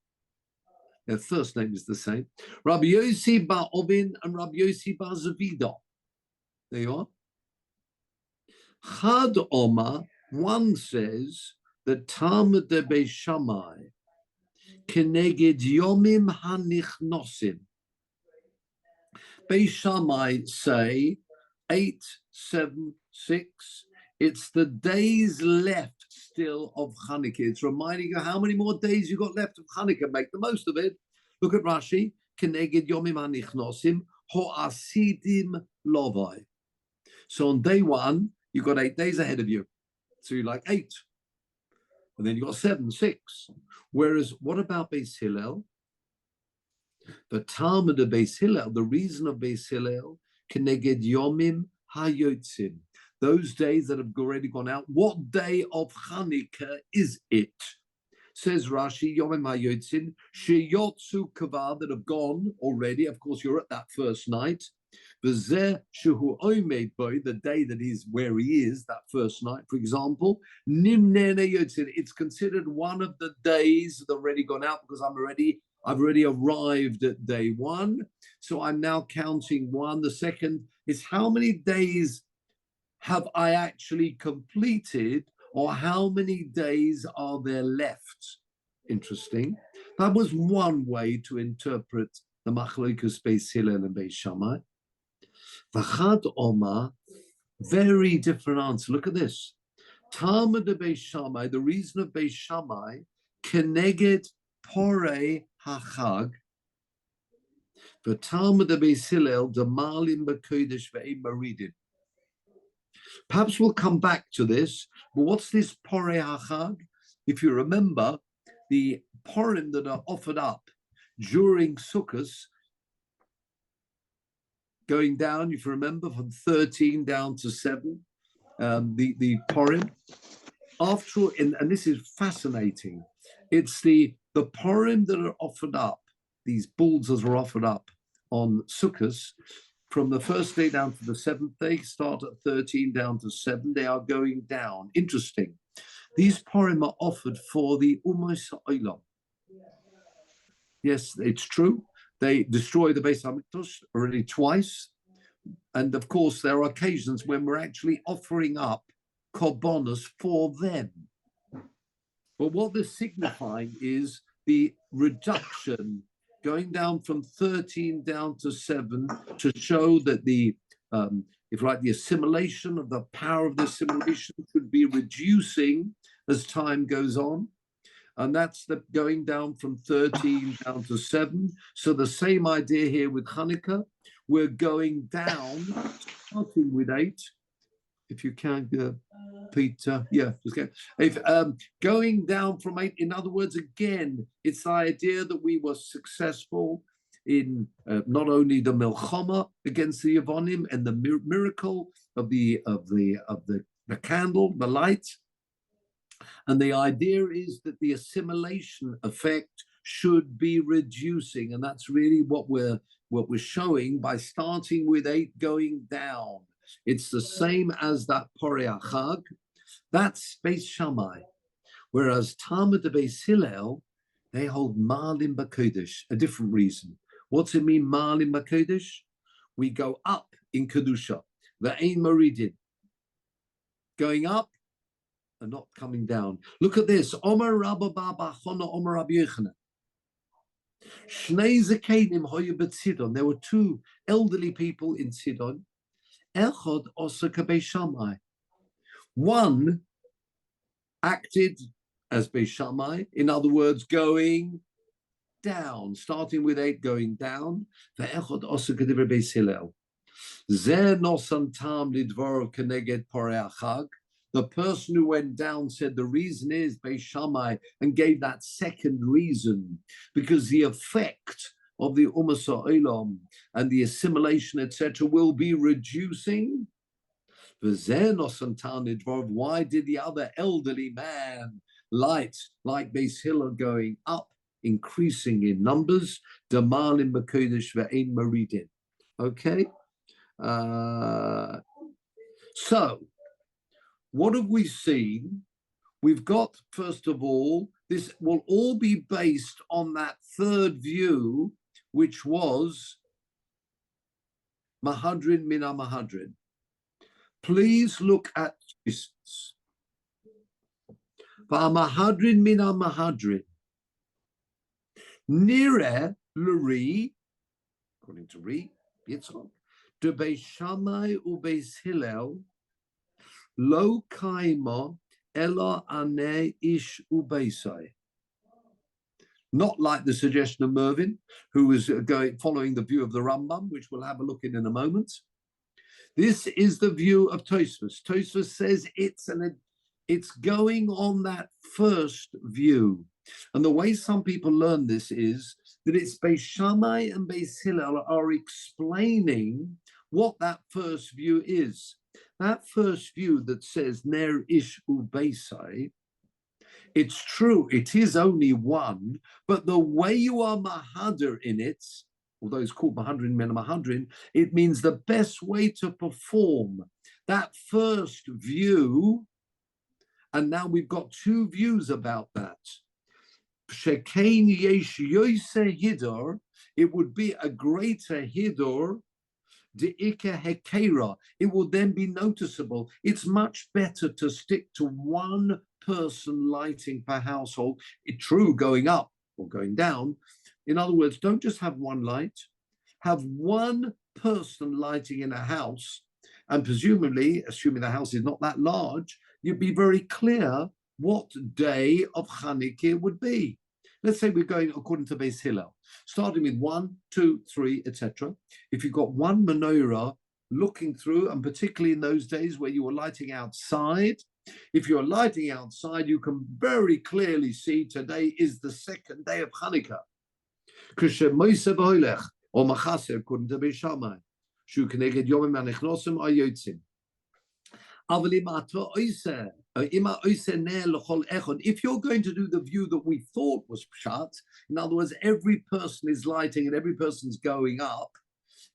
Their first name is the same. Rabbi Yossi bar Ovin and Rabbi Yossi bar Zavida. There you are. Chad Omar, one says that Talmud de Beis Shammai keneged yomim hanichnosim. Beis Shammai say 8, 7, 6. It's the days left still of Hanukkah. It's reminding you how many more days you got left of Hanukkah. Make the most of it. Look at Rashi. Keneged yomim hanichnosim ho'asidim lovai. So on day 1, you've got 8 days ahead of you. So you're like 8. And then you've got 7, 6. Whereas what about Beis Hillel? The Talmud of Beis Hillel, the reason of Beis Hillel, keneged yomim hayotzim. Those days that have already gone out. What day of Hanukkah is it? Says Rashi, Yomim HaYotzin, Sheyotzu Kavar, that have gone already. Of course, you're at that first night. V'zeh Shehu Omed Boy, the day that is where he is, that first night, for example. Nimnene Yotzin, it's considered one of the days that have already gone out because I've already arrived at day 1. So I'm now counting 1. The second is how many days have I actually completed, or how many days are there left? Interesting. That was one way to interpret the Machlokes Beis Hillel and Beis Shammai. V'chad Omar, very different answer. Look at this. Talmud de Beis Shammai, the reason of Beis Shammai, keneged porei hachag, the Talmud de Beis Hillel, the malim b'kodesh ve'im maridin. Perhaps we'll come back to this, but what's this porei hachag? If you remember, the porim that are offered up during Sukkot, going down, if you remember, from 13 down to 7, the porim. After, and this is fascinating, it's the porim that are offered up, these bulls that are offered up on Sukkot, from the first day down to the 7th day, start at 13 down to 7, they are going down. Interesting. These porim are offered for the Umos Ha'olam. Yes, it's true. They destroy the Beis Hamikdash already twice. And of course, there are occasions when we're actually offering up korbanos for them. But what this signifying is the reduction, going down from 13 down to 7, to show that the, if like the assimilation of the power of the assimilation could be reducing as time goes on. And that's the going down from 13 down to 7. So the same idea here with Hanukkah. We're going down, starting with 8. If you can, Peter, yeah, just get. If going down from 8, in other words, again, it's the idea that we were successful in not only the milchama against the Yevonim and the miracle of the candle, the light. And the idea is that the assimilation effect should be reducing, and that's really what we're showing by starting with 8 going down. It's the same as that porei hachag. That's Beis Shammai, whereas Talmud de Beis Hillel, they hold malim b'kodesh, a different reason. What's it mean, malim b'kodesh? We go up in kedusha, ve'ein maridin, going up and not coming down. Look at this. Omer Rabba Baba Chona Omer Rabbi Yochanan. Shnei Zakenim hoyu b'Tzidon. There were 2 elderly people in Tzidon. Echad osa k'Beis Shammai. One acted as Beis Shammai, in other words, going down, starting with 8, going down. Ve'echad osa k'divrei Beis Hillel. Zeh nosan tam lidvor keneged porei hachag. The person who went down said the reason is Beis Shammai, and gave that second reason, because the effect of the Umas Ha'olam and the assimilation, etc., will be reducing. Why did the other elderly man, light, like Beis Hillel, going up, increasing in numbers? Damalim b'kodesh ve'ein maridin. Okay? So, what have we seen? We've got, first of all, this will all be based on that third view, which was Mahadrin Mina Mahadrin. Please look at this. Mahadrin Mina Mahadrin. Nire Luri, according to Re, Yitzchak, de Beis Shammai u Beis Hillel, Lo kaima ela ane ish ubeisai. Not like the suggestion of Mervyn, who was following the view of the Rambam, which we'll have a look in a moment. This is the view of Tosfos. Tosfos says it's going on that first view. And the way some people learn this is that it's Beis Shammai and Beis Hillel are explaining what that first view is. That first view that says Ner Ish Ubeisai, it's true, it is only one, but the way you are Mahader in it, although it's called Mahadrin Men Mahadrin, it means the best way to perform that first view. And now we've got 2 views about that. Shekain Yesh Yose Hidor, it would be a greater Hidor. It will then be noticeable. It's much better to stick to one person lighting per household. It's true, going up or going down. In other words, don't just have one light. Have one person lighting in a house, and presumably, assuming the house is not that large, you'd be very clear what day of Hanukkah it would be. Let's say we're going according to Beis Hillel, starting with 1, 2, 3, etc. If you've got one menorah looking through, and particularly in those days where you were lighting outside, if you're lighting outside, you can very clearly see today is the second day of Hanukkah. Or Machase, according to Beis Shammai. Shu keneged yomim hanichnosim ayotzim. If you're going to do the view that we thought was pshat, in other words, every person is lighting and every person's going up,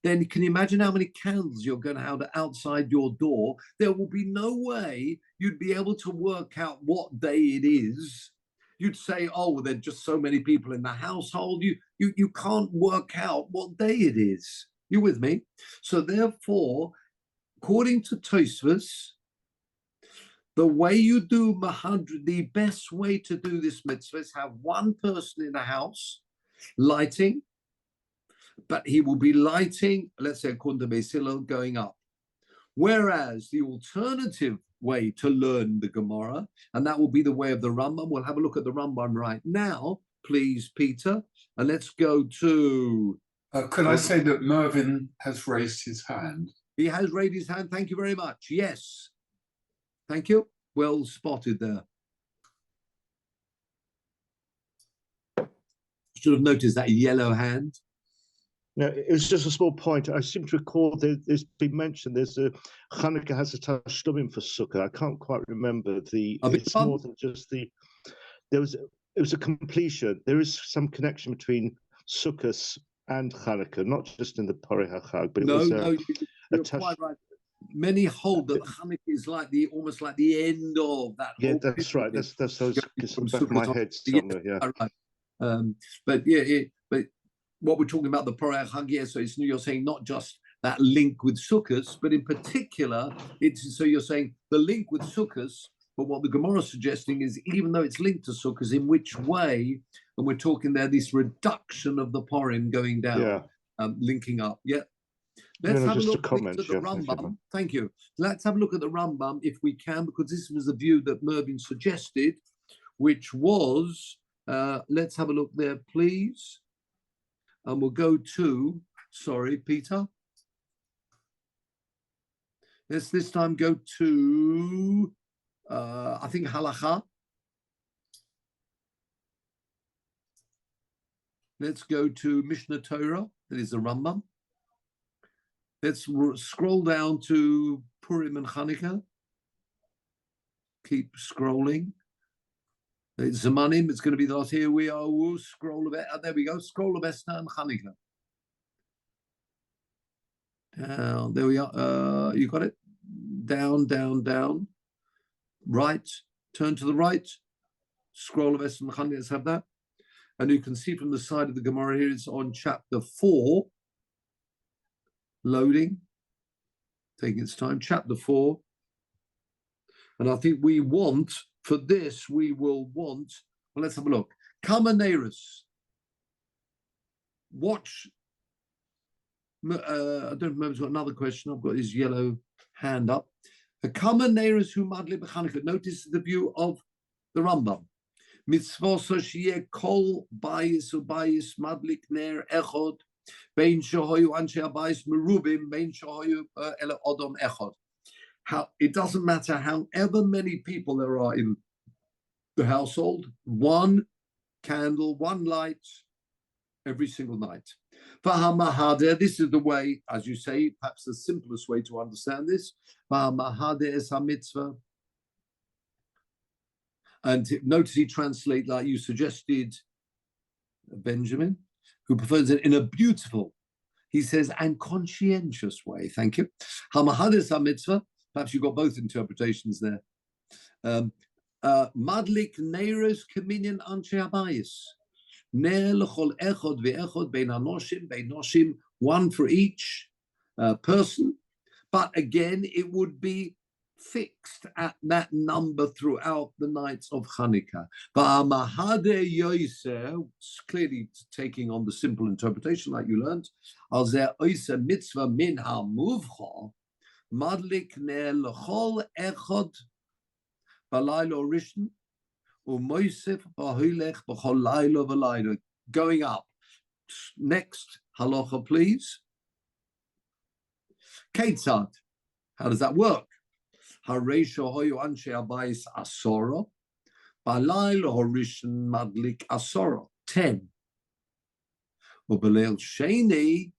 then can you imagine how many candles you're going to have outside your door? There will be no way you'd be able to work out what day it is. You'd say, oh, well, there are just so many people in the household. You can't work out what day it is. You with me? So therefore, according to Tosfos, the way you do Mahadra, the best way to do this mitzvah is have one person in the house lighting, but he will be lighting, let's say, according to Beis Hillel, going up. Whereas the alternative way to learn the Gemara, and that will be the way of the Rambam. We'll have a look at the Rambam right now, please, Peter. And let's go to... could I say that Mervyn has raised his hand? He has raised his hand. Thank you very much. Yes. Thank you. Well spotted there. Should have noticed that yellow hand. No, it was just a small point. I seem to recall there's been mentioned there's a Hanukkah has a tashlumim for Sukkah. I can't quite remember it's more than just it was a completion. There is some connection between Sukkot and Hanukkah, not just in the Porei HaChag, but you're quite right. Many hold that Hanukkah is almost like the end of that. Yeah, that's right. That's from back of my head somewhere. Yeah. Right. But what we're talking about, the Porei HaChag, so it's you're saying not just that link with Sukkot, but in particular, so you're saying the link with Sukkot, but what the Gemara is suggesting is even though it's linked to Sukkot, in which way, and we're talking there, this reduction of the Purim going down, linking up. Yeah. Let's have a look at the Rambam. Thank you. Let's have a look at the Rambam if we can, because this was the view that Mervyn suggested, which was, let's have a look there, please. And we'll go to, sorry, Peter. Let's this time go to, I think, Halacha. Let's go to Mishnah Torah, that is the Rambam. Let's scroll down to Purim and Chanukah. Keep scrolling. It's Zamanim, it's going to be the last. Here we are. We'll scroll a bit. There we go. Scroll of Esther and Chanukah. Down. There we are. You got it? Down, down, down. Right. Turn to the right. Scroll of Esther and Chanukah. Let's have that. And you can see from the side of the Gemara here, it's on chapter 4. Loading. Taking its time. Chapter 4. And I think we want... For this, we will want, well, let's have a look. Kamaneris. Watch. I don't remember, he's got another question. I've got his yellow hand up. Kamaneris who madli b'Chanukah. Notice the view of the Rambam. Mitzvah sheyeh kol bayis ubayis madlik ner echod bein shehoyu anshe habayis merubim bein shehoyu ele odom echod. How it doesn't matter however many people there are in the household, one candle, one light every single night. V'hamahadeh, this is the way, as you say, perhaps the simplest way to understand this. V'hamahadeh es hamitzvah. And notice he translates like you suggested, Benjamin, who prefers it in a beautiful, he says, and conscientious way. Thank you. Hamahadeh es hamitzvah. Perhaps you've got both interpretations there. Madlik neiros communion anshe habayis. Ner l'chol echod ve'echod bein hanoshim, one for each person. But again, it would be fixed at that number throughout the nights of Hanukkah. V'amahadeh yoser, clearly taking on the simple interpretation like you learned, al zeh oiser mitzvah min ha'muvcha, Madlik ner l'chol echod Balaylo Rishon, Umoisef Bahulech Baholaylo Valaylo. Going up. Next halacha, please. Ketzad. How does that work? Hareisho hoyu anshe abayis asoro. Balaylo Rishon madlik asoro. 10. Ubelel Sheni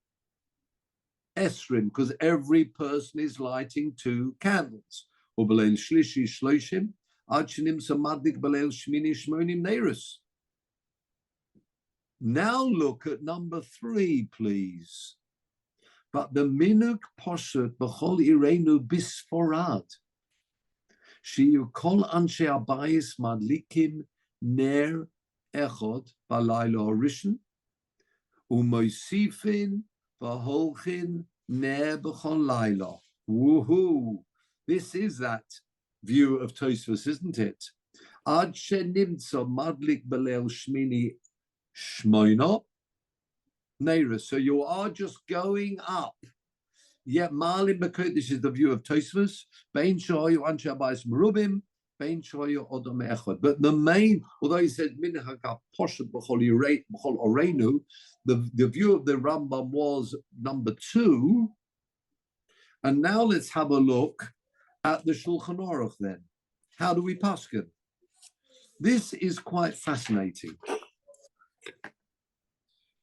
Esrim, because every person is lighting 2 candles. Ubelel Shlishi Shloshim, Achinim Samadlik Belel Shmini Shmonim Neirus. Now look at number 3, please. But the minuk poshet b'chol irenu bisforad. Shiur kol anshe abayis madlikim ner echod balaylo rishon. Umoisifin v'holchin ner b'chol layla. Woohoo! This is that view of Tosfos, isn't it? Ad shenimtza madlik belel shmini shmoina neira. So you are just going up. Yeah, Marlin Bakut, this is the view of Tosfos. Bein shoyu anshe abayis merubim. But the main, although he said minhag poshet b'chol orenu, the view of the Rambam was number 2. And now let's have a look at the Shulchan Aruch then. How do we paskin? This is quite fascinating.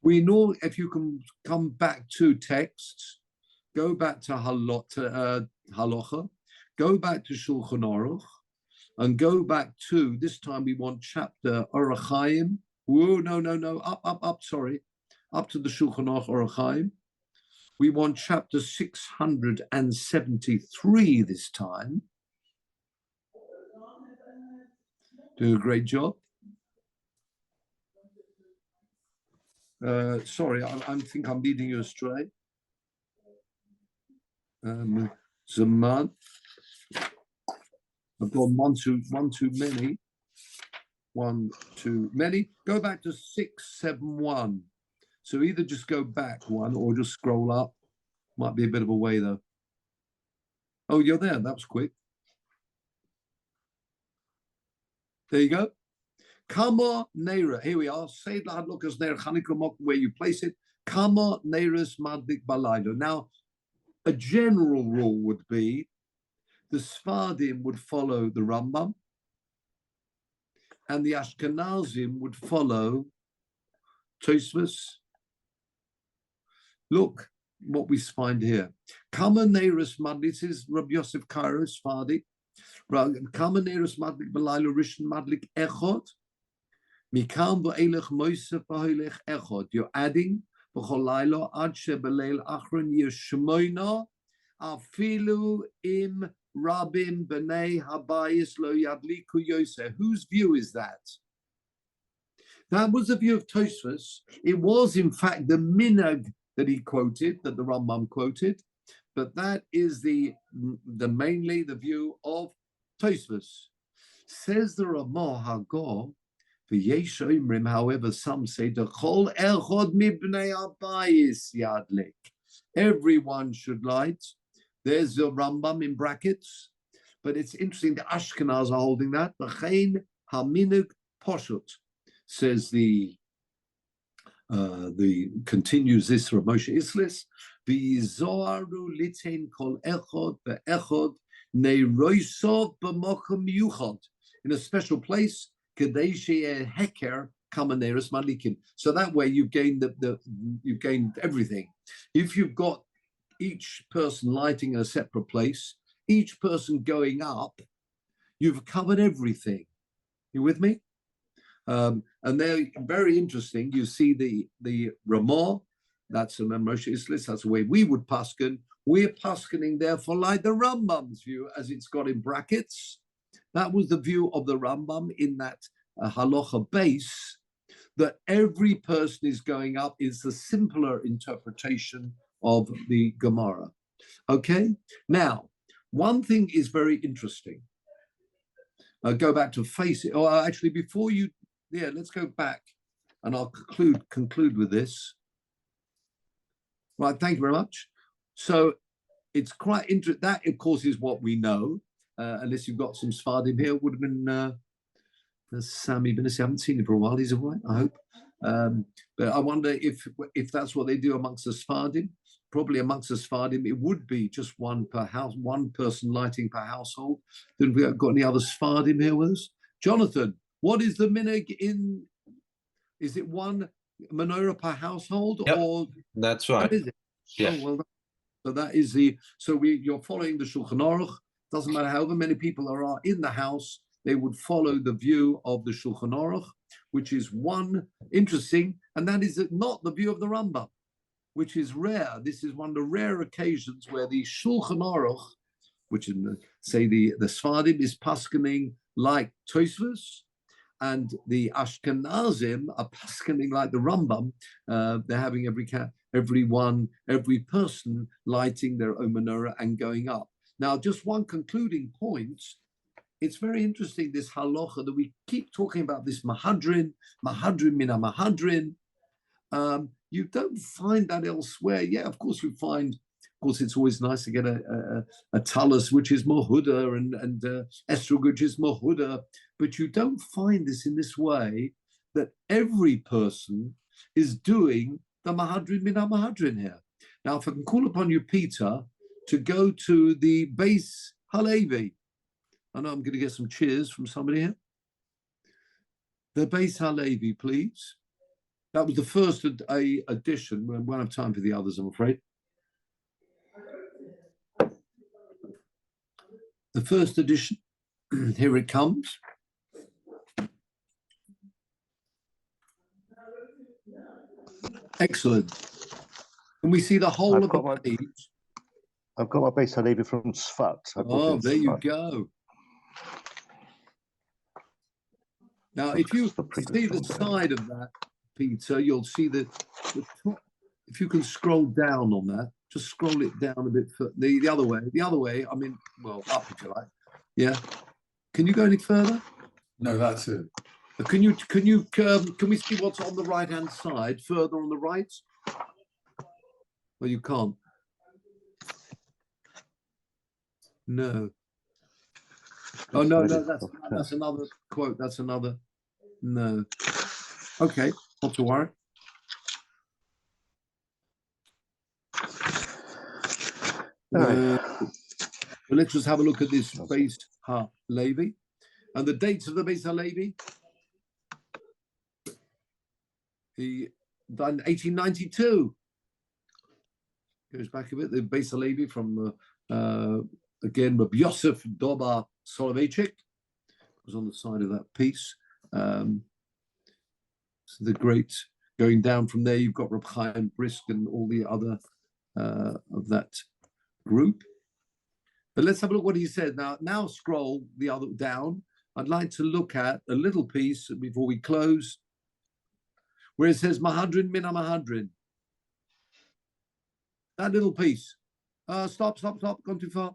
We know, if you can come back to texts, go back to halacha, go back to Shulchan Aruch, and go back to, this time we want chapter Orach Chaim. Whoa, no, up, sorry. Up to the Shulchan Aruch Orach Chaim. We want chapter 673 this time. Do a great job. Sorry, I think I'm leading you astray. Zaman. I've gone one too many. One too many. Go back to 671. So either just go back one or just scroll up. Might be a bit of a way though. Oh, you're there. That was quick. There you go. Kama Neira. Here we are. Say Lahadlokas Neira Chanikamok, where you place it. Kama Neiras Madlik Balaylo. Now, a general rule would be the Sfardim would follow the Rambam, and the Ashkenazim would follow Tosfos. Look what we find here. Kama Neiras Madlik, this is Rabbi Yosef Cairo, Sfardi. Kama Neiras Madlik Balaylo Rishon Madlik Echot. Mikam V'elech Moisef V'hoilech Echot. You're adding V'cholaylo Ad Shebeleil Achron Yeshmoina Afilu Im Rabim B'nei Habayis Lo Yadliku Yosef. Whose view is that? That was the view of Tosfos. It was, in fact, the minhag that he quoted, that the Rambam quoted, but that is the mainly the view of Tosfos. Says the Ramah Hagor, v'yesh omrim, however, some say the chol echod mibnei habayis yadlik. Everyone should light. There's the Rambam in brackets, but it's interesting. The Ashkenaz are holding that. V'chein haminug poshut, says the continues this from Moshe Islis. V'yizoharu litein kol echod be'echod neiroisov b'mokum yuchad, in a special place. Kadei she'eh heker kamaneris malikin. So that way you've gained you've gained everything. If you've got each person lighting in a separate place, each person going up, you've covered everything. You with me? And they're very interesting. You see the Ramah, that's a Moshe Islis, that's the way we would paskin. We're paskening therefore like the Rambam's view, as it's got in brackets. That was the view of the Rambam in that halacha base, that every person is going up is the simpler interpretation of the Gemara. Okay? Now, one thing is very interesting. Go back to face it. Or actually, before you, let's go back and I'll conclude with this. Right, thank you very much. So it's quite interesting. That, of course, is what we know. unless you've got some Sfardim here, would have been Sammy Benassi. I haven't seen him for a while. He's all right, I hope. But I wonder if that's what they do amongst the Sfardim. Probably amongst the Sfardim, it would be just one per house, one person lighting per household. Then we got any other Sfardim here with us? Jonathan, what is the minig in? Is it one menorah per household, or that's right? Is it? Yeah. Oh, well, so that is you're following the Shulchan Aruch. Doesn't matter however many people there are in the house, they would follow the view of the Shulchan Aruch, which is one interesting, and that is not the view of the Rambam, which is rare. This is one of the rare occasions where the Shulchan Aruch, which is say the Sfardim, is paskening like Tosfos, and the Ashkenazim are paskening like the Rambam. They're having every person lighting their own menorah and going up. Now, just one concluding point. It's very interesting, this halacha, that we keep talking about this mahadrin mina mahadrin. You don't find that elsewhere. Yeah, of course you find. Of course, it's always nice to get a talus which is mohuda and estrog which is mohuda, but you don't find this in this way that every person is doing the mahadrin mina mahadrin here. Now, if I can call upon you, Peter, to go to the base Halevi. I know I'm going to get some cheers from somebody here. The base Halevi, please. That was the first edition. We won't have time for the others, I'm afraid. The first edition. Here it comes. Excellent. Can we see the whole of the page? I've got my base Halevi from Sfat. Oh, there you go. Now, if you see the side of that, Peter, you'll see the top. If you can scroll down on that, just scroll it down a bit the other way. The other way, I mean, well, up if you like. Yeah. Can you go any further? No, that's it. Can we see what's on the right-hand side, further on the right? Well, you can't. No. Oh, no, that's another quote. That's another. No. Okay, not to worry. Let's just have a look at this Beis HaLevi. And the dates of the Beis HaLevi. He died in 1892. Goes back a bit. The Beis HaLevi from, again, Rabbi Yosef Doba Soloveitchik was on the side of that piece. So the great, going down from there, you've got Reb Chaim Brisk and all the other of that group. But let's have a look what he said. Now scroll the other down. I'd like to look at a little piece before we close, where it says Mahadrin Mina Mahadrin. That little piece. Stop, gone too far.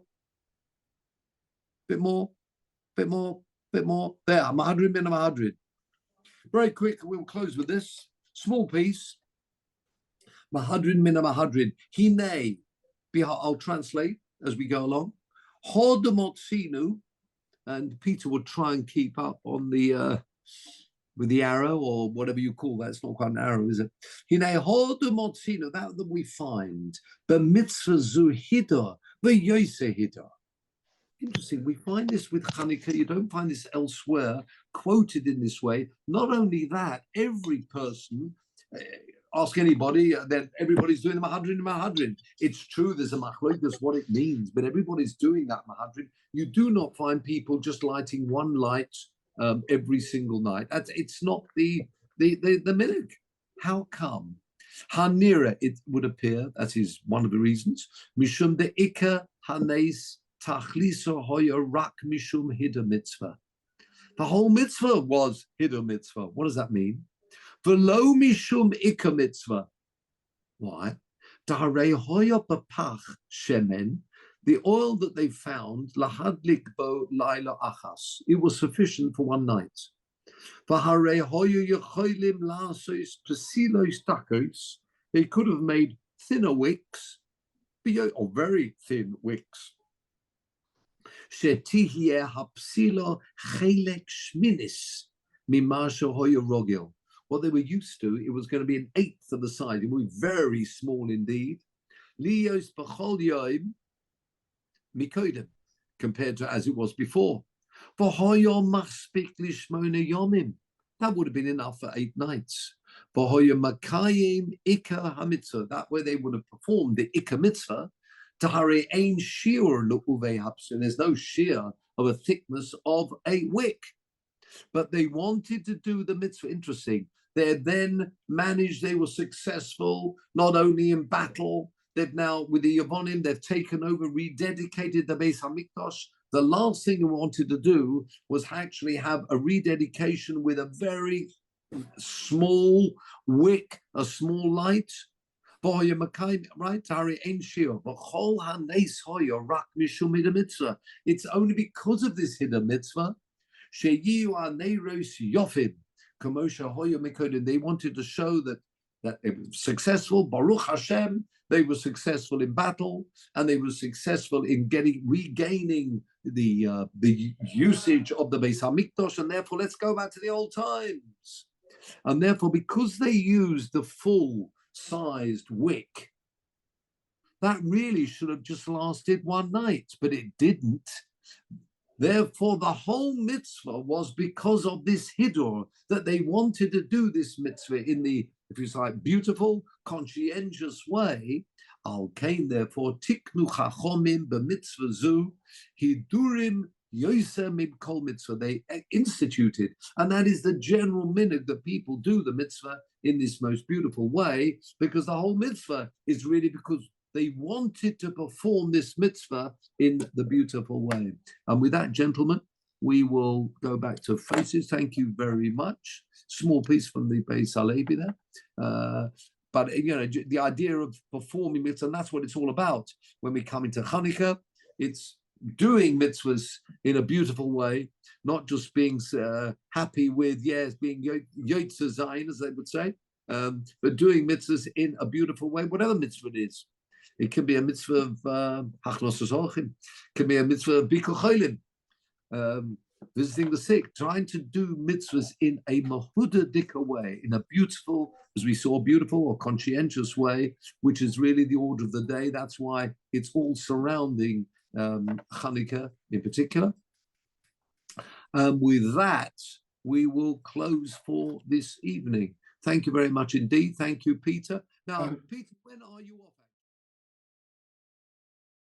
Bit more. There, Mahadrin Mina Mahadrin. Very quick, we'll close with this. Small piece. Mahadrin Mina Mahadrin. Hine. I'll translate as we go along. Hodamotsinu, and Peter would try and keep up on the with the arrow or whatever you call that. It's not quite an arrow, is it? Hine hodamotsinu, that we find. The mitzvah zuhida, the yosehida. Interesting. We find this with Hanukkah. You don't find this elsewhere quoted in this way. Not only that, every person, ask anybody, that everybody's doing the Mahadrin. It's true, there's a machlokes what it means, but everybody's doing that Mahadrin. You do not find people just lighting one light every single night. It's not the minhag. How come? Hanira, it would appear, that is one of the reasons. Mishum de Ika Hanes. Tachliso hoya rak mishum hida mitzvah. The whole mitzvah was hida mitzvah. What does that mean? V'lo mishum ika mitzvah. Why? Daharei hoya b'pach shemen. The oil that they found, lahadlik bo laila achas. It was sufficient for one night. V'harei hoya yecholim lasos pesilos takos. They could have made thinner wicks, or very thin wicks. שתהיה הפסילה חלק שמיניס ממה שהיה רוגל. What they were used to, it was going to be an eighth of the size. It would be very small indeed. Lios b'chol yom mikodim, compared to as it was before. V'hoyo maspik lishmona yomim. That would have been enough for 8 nights. V'hoyo makayim ikka hamitzvah. That way they would have performed the ikka mitzvah. Tahari ein shiur l'uvei hapsin. There's no shear of a thickness of a wick. But they wanted to do the mitzvah. Interesting. They then managed, they were successful, not only in battle, they've now, with the Yavonim, they've taken over, rededicated the Beis HaMikdash. The last thing they wanted to do was actually have a rededication with a very small wick, a small light. Right? It's only because of this hidden mitzvah. They wanted to show that they were successful. Baruch Hashem, they were successful in battle, and they were successful in regaining the usage of the Beis Hamikdash, and therefore let's go back to the old times. And therefore, because they used the full-sized wick, that really should have just lasted 1 night, but it didn't. Therefore, the whole mitzvah was because of this hidur, that they wanted to do this mitzvah in the, if you like, beautiful, conscientious way. Al kain, therefore, tiknu chachomim b'mitzvah zu, hidurim yoser mim kol mitzvah. They instituted, and that is the general minhag that people do the mitzvah in this most beautiful way, because the whole mitzvah is really because they wanted to perform this mitzvah in the beautiful way. And with that, gentlemen, we will go back to faces. Thank you very much. Small piece from the Beis Halevi there. But, you know, the idea of performing mitzvah, and that's what it's all about. When we come into Hanukkah, it's doing mitzvahs in a beautiful way, not just being happy with, yes, being yotze zayin, as they would say, but doing mitzvahs in a beautiful way, whatever mitzvah it is. It can be a mitzvah of hachnos orchim, can be a mitzvah of bikur cholim, visiting the sick, trying to do mitzvahs in a mahudadika way, in a beautiful, as we saw, beautiful or conscientious way, which is really the order of the day. That's why it's all surrounding Hanukkah in particular. With that, we will close for this evening. Thank you very much indeed. Thank you, Peter. Now, Peter, when are you off?